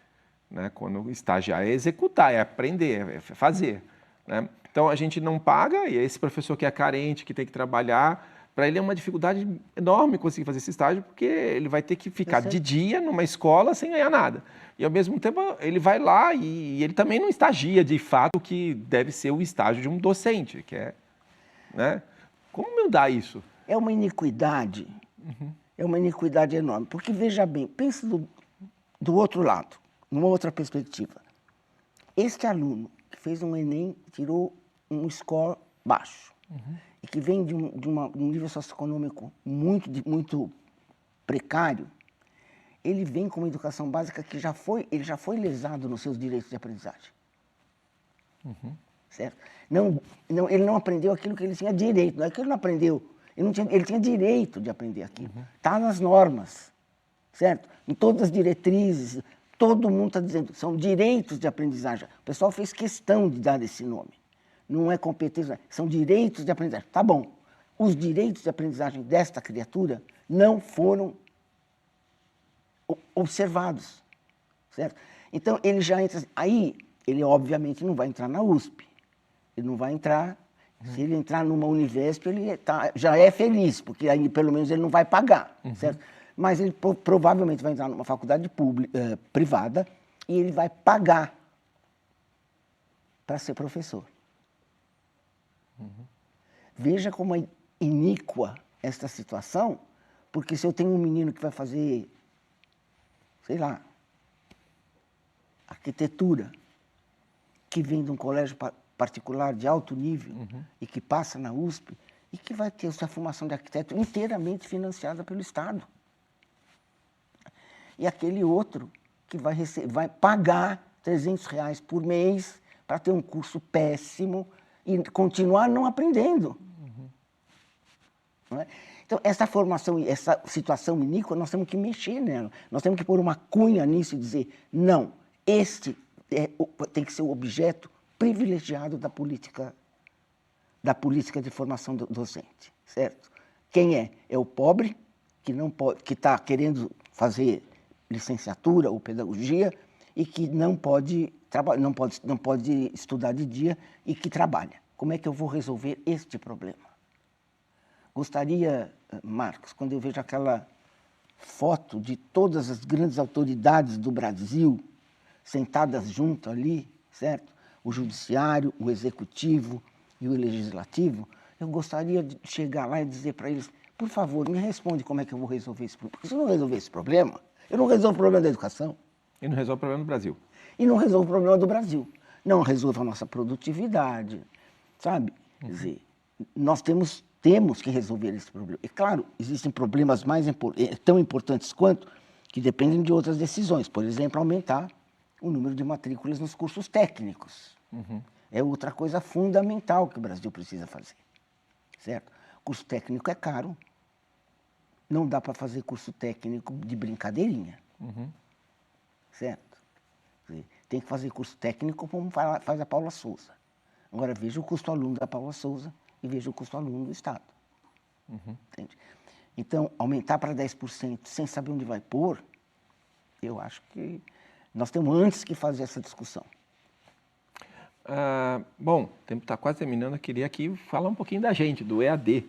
Speaker 1: né? Quando estagiar é executar, é aprender, é fazer, né? Então a gente não paga, e esse professor que é carente, que tem que trabalhar, para ele é uma dificuldade enorme conseguir fazer esse estágio, porque ele vai ter que ficar de dia numa escola sem ganhar nada. E ao mesmo tempo ele vai lá e ele também não estagia de fato o que deve ser o estágio de um docente, que é, né? Como mudar isso?
Speaker 2: É uma iniquidade, é uma iniquidade enorme. Porque, veja bem, pense do outro lado, numa outra perspectiva. Este aluno que fez um Enem e tirou um score baixo, e que vem de um nível socioeconômico muito precário, ele vem com uma educação básica que ele já foi lesado nos seus direitos de aprendizagem. Certo? Ele não aprendeu aquilo que ele tinha direito, não é que ele não aprendeu. Ele tinha direito de aprender aquilo. Está nas normas, certo? Em todas as diretrizes, todo mundo está dizendo, são direitos de aprendizagem. O pessoal fez questão de dar esse nome. Não é competência, são direitos de aprendizagem. Tá bom, os direitos de aprendizagem desta criatura não foram observados, certo? Então, ele já entra... Aí, ele obviamente não vai entrar na USP. Ele não vai entrar... Se ele entrar numa Univesp, ele já é feliz, porque aí pelo menos ele não vai pagar, certo? Mas ele provavelmente vai entrar numa faculdade privada e ele vai pagar para ser professor. Veja como é iníqua esta situação, porque se eu tenho um menino que vai fazer, sei lá, arquitetura, que vem de um colégio particular de alto nível e que passa na USP e que vai ter sua formação de arquiteto inteiramente financiada pelo Estado. E aquele outro que vai pagar R$300 por mês para ter um curso péssimo e continuar não aprendendo. Não é? Então, essa formação, essa situação iníqua, nós temos que mexer nela. Nós temos que pôr uma cunha nisso e dizer, não, este tem que ser o objeto privilegiado da política de formação docente, certo? Quem é? É o pobre, que não pode, que está querendo fazer licenciatura ou pedagogia e que não pode estudar de dia e que trabalha. Como é que eu vou resolver este problema? Gostaria, Marcos, quando eu vejo aquela foto de todas as grandes autoridades do Brasil sentadas junto ali, certo? O judiciário, o executivo e o legislativo, eu gostaria de chegar lá e dizer para eles, por favor, me responde como é que eu vou resolver esse problema. Porque se eu não resolver esse problema, eu não resolvo o problema da educação.
Speaker 1: E não resolve o problema do Brasil.
Speaker 2: E não resolvo o problema do Brasil. Não resolve a nossa produtividade, sabe? Quer dizer, nós temos que resolver esse problema. E, claro, existem problemas tão importantes quanto que dependem de outras decisões. Por exemplo, aumentar o número de matrículas nos cursos técnicos. É outra coisa fundamental que o Brasil precisa fazer, certo? Curso técnico é caro, não dá para fazer curso técnico de brincadeirinha, certo? Quer dizer, tem que fazer curso técnico como faz a Paula Souza. Agora, veja o custo-aluno da Paula Souza e veja o custo-aluno do Estado. Entende? Então, aumentar para 10% sem saber onde vai pôr, eu acho que nós temos antes que fazer essa discussão.
Speaker 1: Bom, o tempo está quase terminando, eu queria aqui falar um pouquinho da gente, do EAD.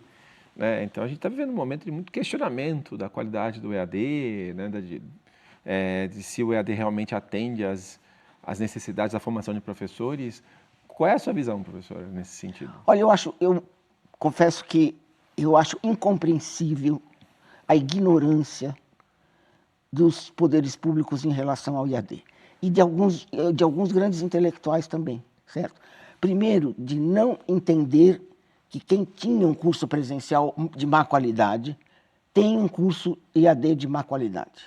Speaker 1: Né? Então, a gente está vivendo um momento de muito questionamento da qualidade do EAD, né? De se o EAD realmente atende às necessidades da formação de professores. Qual é a sua visão, professora, nesse sentido?
Speaker 2: Olha, eu confesso que eu acho incompreensível a ignorância dos poderes públicos em relação ao IAD. E de alguns grandes intelectuais também, certo? Primeiro, de não entender que quem tinha um curso presencial de má qualidade tem um curso IAD de má qualidade.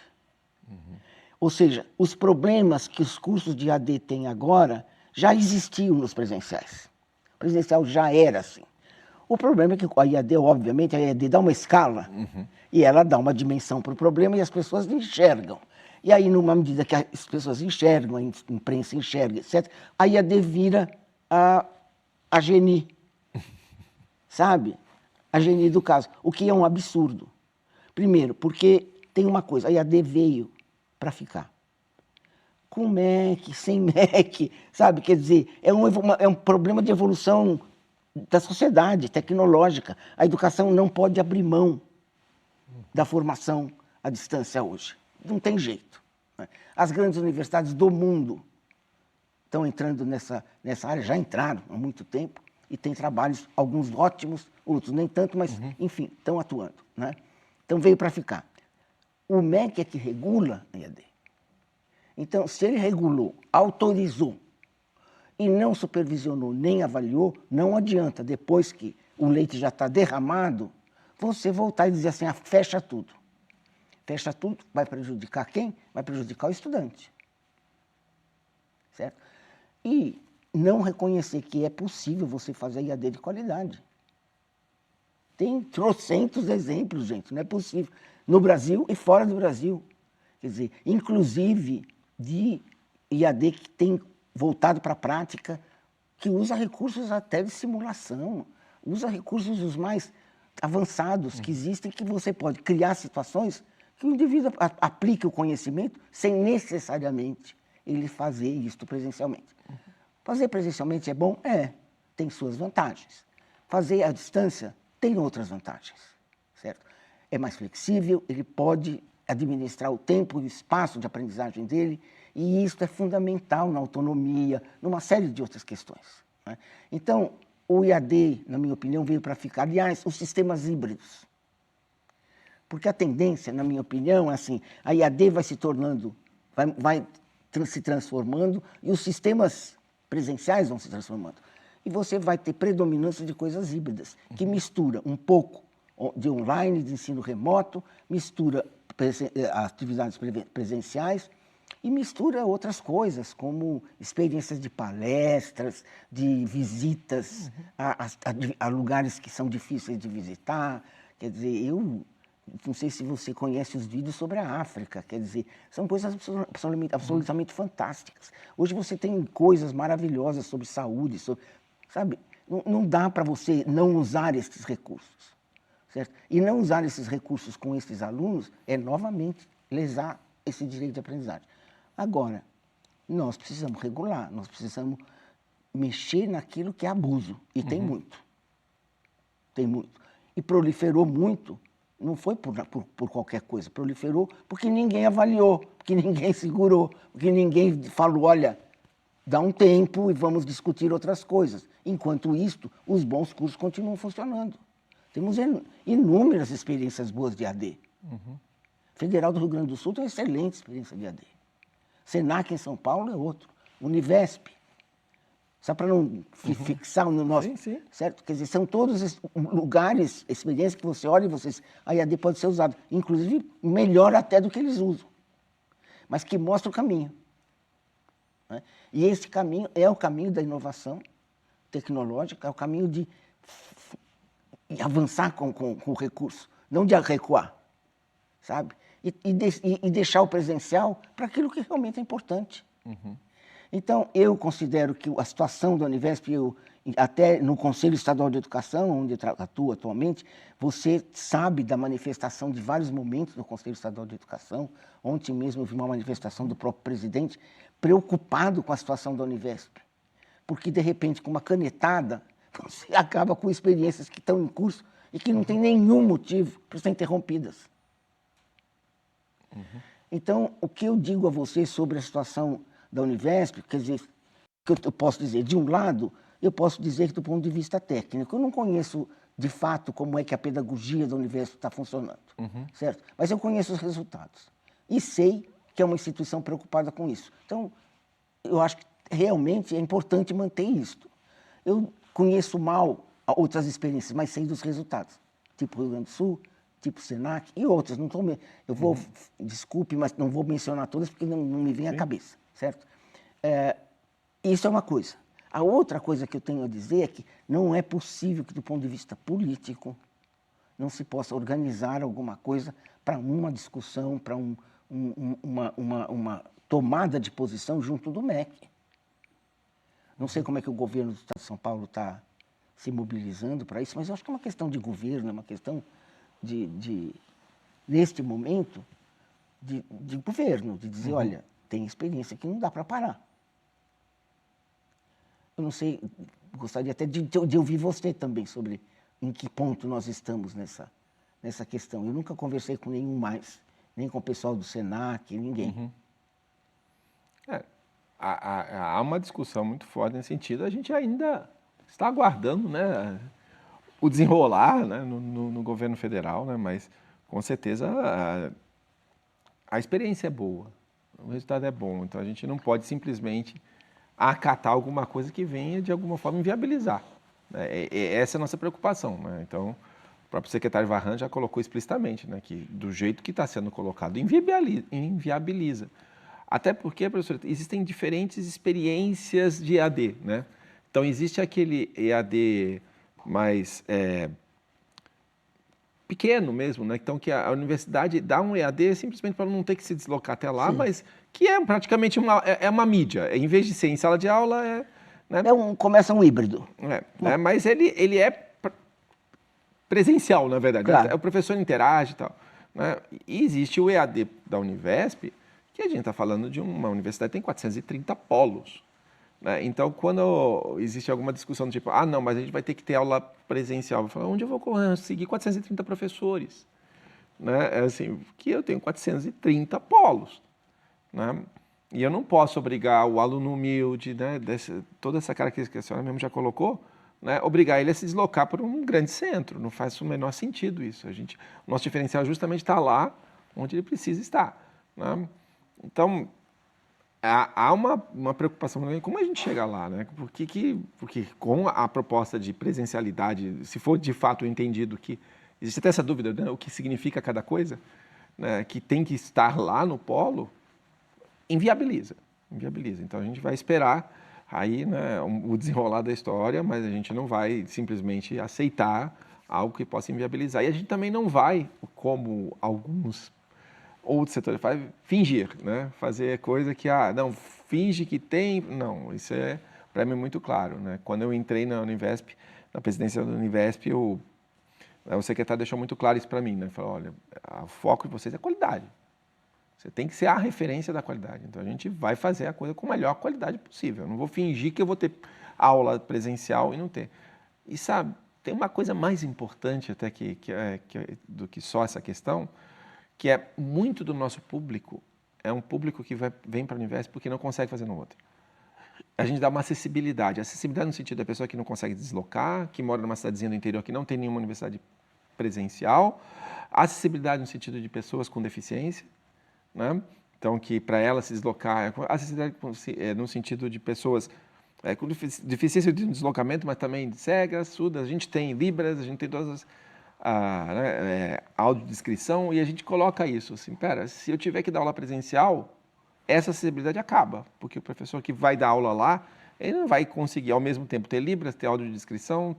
Speaker 2: Ou seja, os problemas que os cursos de IAD têm agora já existiam nos presenciais. O presencial já era assim. O problema é que a IAD, obviamente, a IAD dá uma escala e ela dá uma dimensão para o problema e as pessoas enxergam. E aí, numa medida que as pessoas enxergam, a imprensa enxerga, etc., a IAD vira a GENI, sabe? A GENI do caso, o que é um absurdo. Primeiro, porque tem uma coisa, a IAD veio para ficar. Com MEC, sem MEC, sabe? Quer dizer, é um problema de evolução da sociedade tecnológica. A educação não pode abrir mão da formação à distância hoje. Não tem jeito. Né? As grandes universidades do mundo estão entrando nessa área, já entraram há muito tempo, e têm trabalhos, alguns ótimos, outros nem tanto, mas, enfim, estão atuando. Né? Então, veio para ficar. O MEC é que regula a IAD. Então, se ele regulou, autorizou e não supervisionou nem avaliou, não adianta, depois que o leite já está derramado, você voltar e dizer assim, fecha tudo. Fecha tudo, vai prejudicar quem? Vai prejudicar o estudante. Certo? E não reconhecer que é possível você fazer IAD de qualidade. Tem trocentos exemplos, gente, não é possível. No Brasil e fora do Brasil. Quer dizer, inclusive de IAD que tem voltado para a prática, que usa recursos até de simulação, usa recursos os mais avançados que existem, que você pode criar situações que o indivíduo aplique o conhecimento sem necessariamente ele fazer isto presencialmente. Fazer presencialmente é bom? É, tem suas vantagens. Fazer à distância tem outras vantagens, certo? É mais flexível, ele pode administrar o tempo e o espaço de aprendizagem dele, e isso é fundamental na autonomia, numa série de outras questões. Né? Então, o IAD, na minha opinião, veio para ficar. Aliás, os sistemas híbridos. Porque a tendência, na minha opinião, é assim, a IAD vai se tornando, vai se transformando, e os sistemas presenciais vão se transformando. E você vai ter predominância de coisas híbridas, que mistura um pouco de online, de ensino remoto, mistura atividades presenciais e mistura outras coisas, como experiências de palestras, de visitas a lugares que são difíceis de visitar. Quer dizer, eu não sei se você conhece os vídeos sobre a África, quer dizer, são coisas absolutamente fantásticas. Hoje você tem coisas maravilhosas sobre saúde, sabe? Não dá para você não usar esses recursos. Certo? E não usar esses recursos com esses alunos é, novamente, lesar esse direito de aprendizagem. Agora, nós precisamos regular, nós precisamos mexer naquilo que é abuso, e tem muito. Tem muito. E proliferou muito, não foi por qualquer coisa, proliferou porque ninguém avaliou, porque ninguém segurou, porque ninguém falou, olha, dá um tempo e vamos discutir outras coisas. Enquanto isto, os bons cursos continuam funcionando. Temos inúmeras experiências boas de AD. Federal do Rio Grande do Sul tem uma excelente experiência de AD. Senac em São Paulo é outro. Univesp. Só para não fixar no nosso...
Speaker 1: Sim.
Speaker 2: Certo? Quer dizer, são todos lugares, experiências que você olha e a IAD pode ser usada. Inclusive, melhor até do que eles usam. Mas que mostra o caminho. né? E esse caminho é o caminho da inovação tecnológica, é o caminho de avançar com o recurso, não de recuar, sabe? E deixar o presencial para aquilo que realmente é importante. Então, eu considero que a situação da Univesp, até no Conselho Estadual de Educação, onde eu atuo atualmente, você sabe da manifestação de vários momentos no Conselho Estadual de Educação. Ontem mesmo eu vi uma manifestação do próprio presidente preocupado com a situação da Univesp, porque, de repente, com uma canetada, você acaba com experiências que estão em curso e que não tem nenhum motivo para serem interrompidas. Então, o que eu digo a vocês sobre a situação da Univesp, quer dizer, que eu posso dizer, de um lado, eu posso dizer que do ponto de vista técnico, eu não conheço de fato como é que a pedagogia da Univesp está funcionando, certo? Mas eu conheço os resultados e sei que é uma instituição preocupada com isso. Então, eu acho que realmente é importante manter isso. Eu conheço mal outras experiências, mas sei dos resultados, tipo Rio Grande do Sul, tipo Senac e outras. Não tô, eu vou, desculpe, mas não vou mencionar todas porque não me vem à cabeça, certo? Isso é uma coisa. A outra coisa que eu tenho a dizer é que não é possível que, do ponto de vista político, não se possa organizar alguma coisa para uma discussão, para uma tomada de posição junto do MEC. Não sei como é que o governo do Estado de São Paulo está se mobilizando para isso, mas eu acho que é uma questão de governo, é uma questão neste momento, de governo, de dizer, olha, tem experiência que não dá para parar. Eu não sei, gostaria até de ouvir você também sobre em que ponto nós estamos nessa questão. Eu nunca conversei com nenhum mais, nem com o pessoal do Senac, ninguém.
Speaker 1: Há uma discussão muito forte nesse sentido. A gente ainda está aguardando, né, o desenrolar, né, no governo federal, né, mas com certeza a experiência é boa, o resultado é bom. Então a gente não pode simplesmente acatar alguma coisa que venha de alguma forma inviabilizar. Essa é a nossa preocupação, né? Então o próprio secretário Varran já colocou explicitamente, né, que do jeito que está sendo colocado inviabiliza. Até porque, professor, existem diferentes experiências de EAD, né? Então, existe aquele EAD mais pequeno mesmo, né? Então, que a universidade dá um EAD simplesmente para não ter que se deslocar até lá, mas que é praticamente uma mídia. Em vez de ser em sala de aula, né?
Speaker 2: Começa um híbrido.
Speaker 1: Mas ele é presencial, na verdade.
Speaker 2: Claro.
Speaker 1: Né? O professor interage e tal. Né? E existe o EAD da Univesp, que a gente está falando de uma universidade que tem 430 polos. Né? Então, quando existe alguma discussão do tipo, não, mas a gente vai ter que ter aula presencial, eu falo, onde eu vou conseguir 430 professores? Né? É assim, que eu tenho 430 polos. Né? E eu não posso obrigar o aluno humilde, né, toda essa característica que a senhora mesmo já colocou, né, obrigar ele a se deslocar para um grande centro. Não faz o menor sentido isso. O nosso diferencial justamente está lá onde ele precisa estar. Né? Então, há uma preocupação também, como a gente chega lá, né? Porque com a proposta de presencialidade, se for de fato entendido que, existe até essa dúvida, né? O que significa cada coisa, né? Que tem que estar lá no polo, inviabiliza. Então, a gente vai esperar aí, né, o desenrolar da história, mas a gente não vai simplesmente aceitar algo que possa inviabilizar. E a gente também não vai, como alguns outros setores fazem, fingir, né? Fazer coisa que, não, finge que tem. Não, isso é, para mim, muito claro. Né? Quando eu entrei na Univesp, na presidência da Univesp, o secretário deixou muito claro isso para mim. Né? Falou, olha, o foco de vocês é qualidade. Você tem que ser a referência da qualidade. Então, a gente vai fazer a coisa com a melhor qualidade possível. Eu não vou fingir que eu vou ter aula presencial e não ter. E, sabe, tem uma coisa mais importante até do que só essa questão, que é muito do nosso público, é um público que vem para a Univesp porque não consegue fazer no outro. A gente dá uma acessibilidade. Acessibilidade no sentido da pessoa que não consegue deslocar, que mora numa cidadezinha do interior que não tem nenhuma universidade presencial. Acessibilidade no sentido de pessoas com deficiência, né? Então, que para ela se deslocar, acessibilidade no sentido de pessoas com deficiência de deslocamento, mas também cegas, surdas. A gente tem Libras, a gente tem todas as audiodescrição, e a gente coloca isso assim, se eu tiver que dar aula presencial, essa acessibilidade acaba, porque o professor que vai dar aula lá, ele não vai conseguir ao mesmo tempo ter Libras, ter audiodescrição,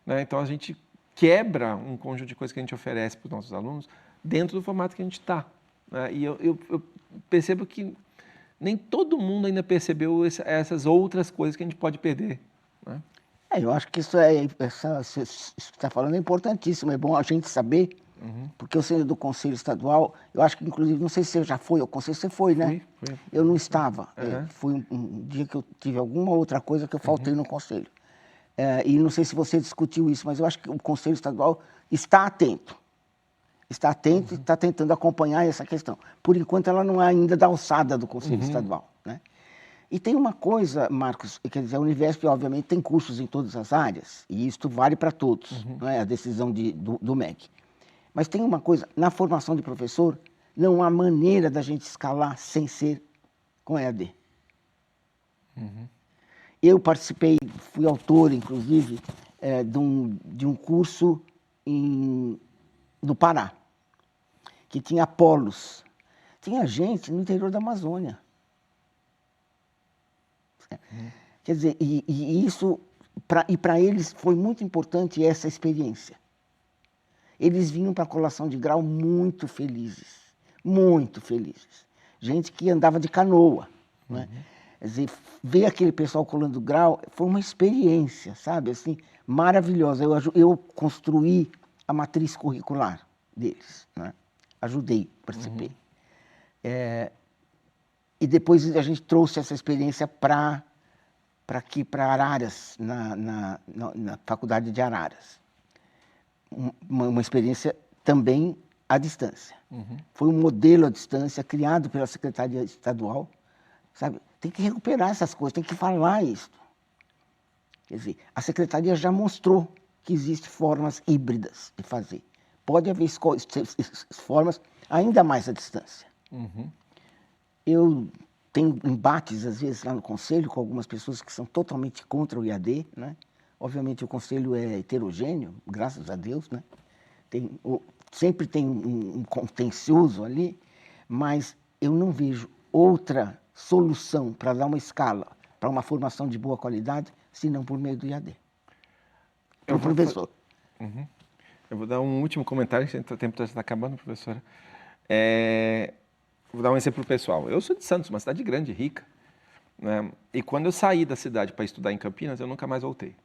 Speaker 1: né? Então a gente quebra um conjunto de coisas que a gente oferece para os nossos alunos dentro do formato que a gente está, né? E eu percebo que nem todo mundo ainda percebeu essas outras coisas que a gente pode perder, né?
Speaker 2: Eu acho que isso que você está falando é importantíssimo, é bom a gente saber, porque eu sendo do Conselho Estadual, eu acho que inclusive, não sei se você já foi ao Conselho, você foi, né?
Speaker 1: Fui.
Speaker 2: Eu não estava,
Speaker 1: Uhum.
Speaker 2: foi um dia que eu tive alguma outra coisa que eu faltei no Conselho. E não sei se você discutiu isso, mas eu acho que o Conselho Estadual está atento e está tentando acompanhar essa questão. Por enquanto, ela não é ainda da alçada do Conselho Estadual, né? E tem uma coisa, Marcos, quer dizer, a Univesp, obviamente, tem cursos em todas as áreas, e isso vale para todos, não é a decisão do MEC. Mas tem uma coisa, na formação de professor, não há maneira da gente escalar sem ser com EAD. Eu participei, fui autor, inclusive, de um curso no Pará, que tinha polos. Tinha gente no interior da Amazônia. Quer dizer, e isso, para eles foi muito importante essa experiência. Eles vinham para a colação de grau muito felizes, muito felizes. Gente que andava de canoa, né? Quer dizer, ver aquele pessoal colando grau foi uma experiência, sabe, assim, maravilhosa. Eu construí a matriz curricular deles, né? Ajudei, participei. E depois a gente trouxe essa experiência para aqui, para Araras, na faculdade de Araras. Uma experiência também à distância. Foi um modelo à distância criado pela Secretaria Estadual, sabe? Tem que recuperar essas coisas, tem que falar isso. Quer dizer, a Secretaria já mostrou que existem formas híbridas de fazer. Pode haver formas ainda mais à distância. Eu tenho embates, às vezes, lá no Conselho, com algumas pessoas que são totalmente contra o IAD, né? Obviamente, o Conselho é heterogêneo, graças a Deus, né? Sempre tem um contencioso ali, mas eu não vejo outra solução para dar uma escala para uma formação de boa qualidade, senão por meio do IAD. Para o professor.
Speaker 1: Eu vou dar um último comentário, que o tempo está acabando, professora. Vou dar um exemplo pessoal. Eu sou de Santos, uma cidade grande, rica, né? E quando eu saí da cidade para estudar em Campinas, eu nunca mais voltei,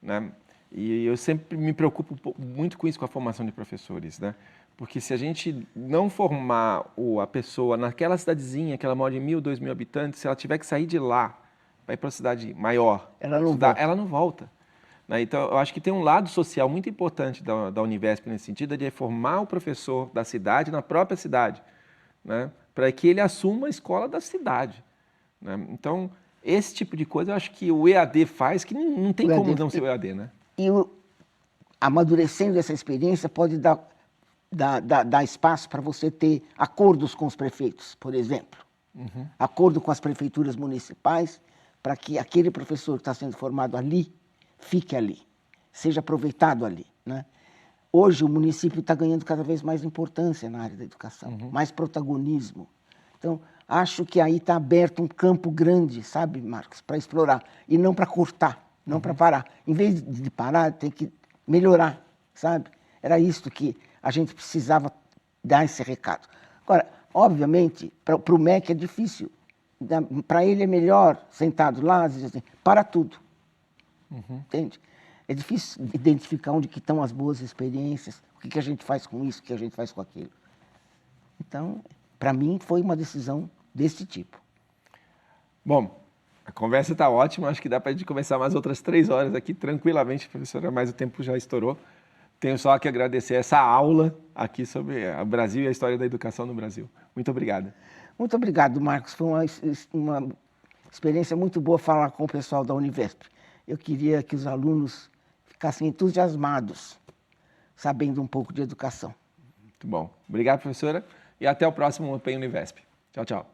Speaker 1: né? E eu sempre me preocupo muito com isso, com a formação de professores, né? Porque se a gente não formar a pessoa naquela cidadezinha, que ela mora de 1.000, 2.000 habitantes, se ela tiver que sair de lá para ir para uma cidade maior, ela não volta. Né? Então, eu acho que tem um lado social muito importante da Univesp nesse sentido, de formar o professor da cidade na própria cidade, né? Para que ele assuma a escola da cidade, né? Então, esse tipo de coisa eu acho que o EAD faz, que não tem como não ser o EAD, né?
Speaker 2: E amadurecendo essa experiência pode dar espaço para você ter acordos com os prefeitos, por exemplo. Acordo com as prefeituras municipais, para que aquele professor que está sendo formado ali, fique ali, seja aproveitado ali, né? Hoje o município está ganhando cada vez mais importância na área da educação, mais protagonismo. Então, acho que aí está aberto um campo grande, sabe, Marcos, para explorar, e não para cortar, não para parar. Em vez de parar, tem que melhorar, sabe? Era isso que a gente precisava dar esse recado. Agora, obviamente, para o MEC é difícil. Para ele é melhor, sentado lá, dizer assim, para tudo. Entende? É difícil identificar onde que estão as boas experiências, o que a gente faz com isso, o que a gente faz com aquilo. Então, para mim, foi uma decisão desse tipo.
Speaker 1: Bom, a conversa está ótima, acho que dá para a gente conversar mais outras 3 horas aqui, tranquilamente, professora, mas o tempo já estourou. Tenho só que agradecer essa aula aqui sobre o Brasil e a história da educação no Brasil. Muito obrigado.
Speaker 2: Muito obrigado, Marcos. Foi uma experiência muito boa falar com o pessoal da Univesp. Eu queria que os alunos ficassem entusiasmados, sabendo um pouco de educação.
Speaker 1: Muito bom. Obrigado, professora, e até o próximo Open Univesp. Tchau, tchau.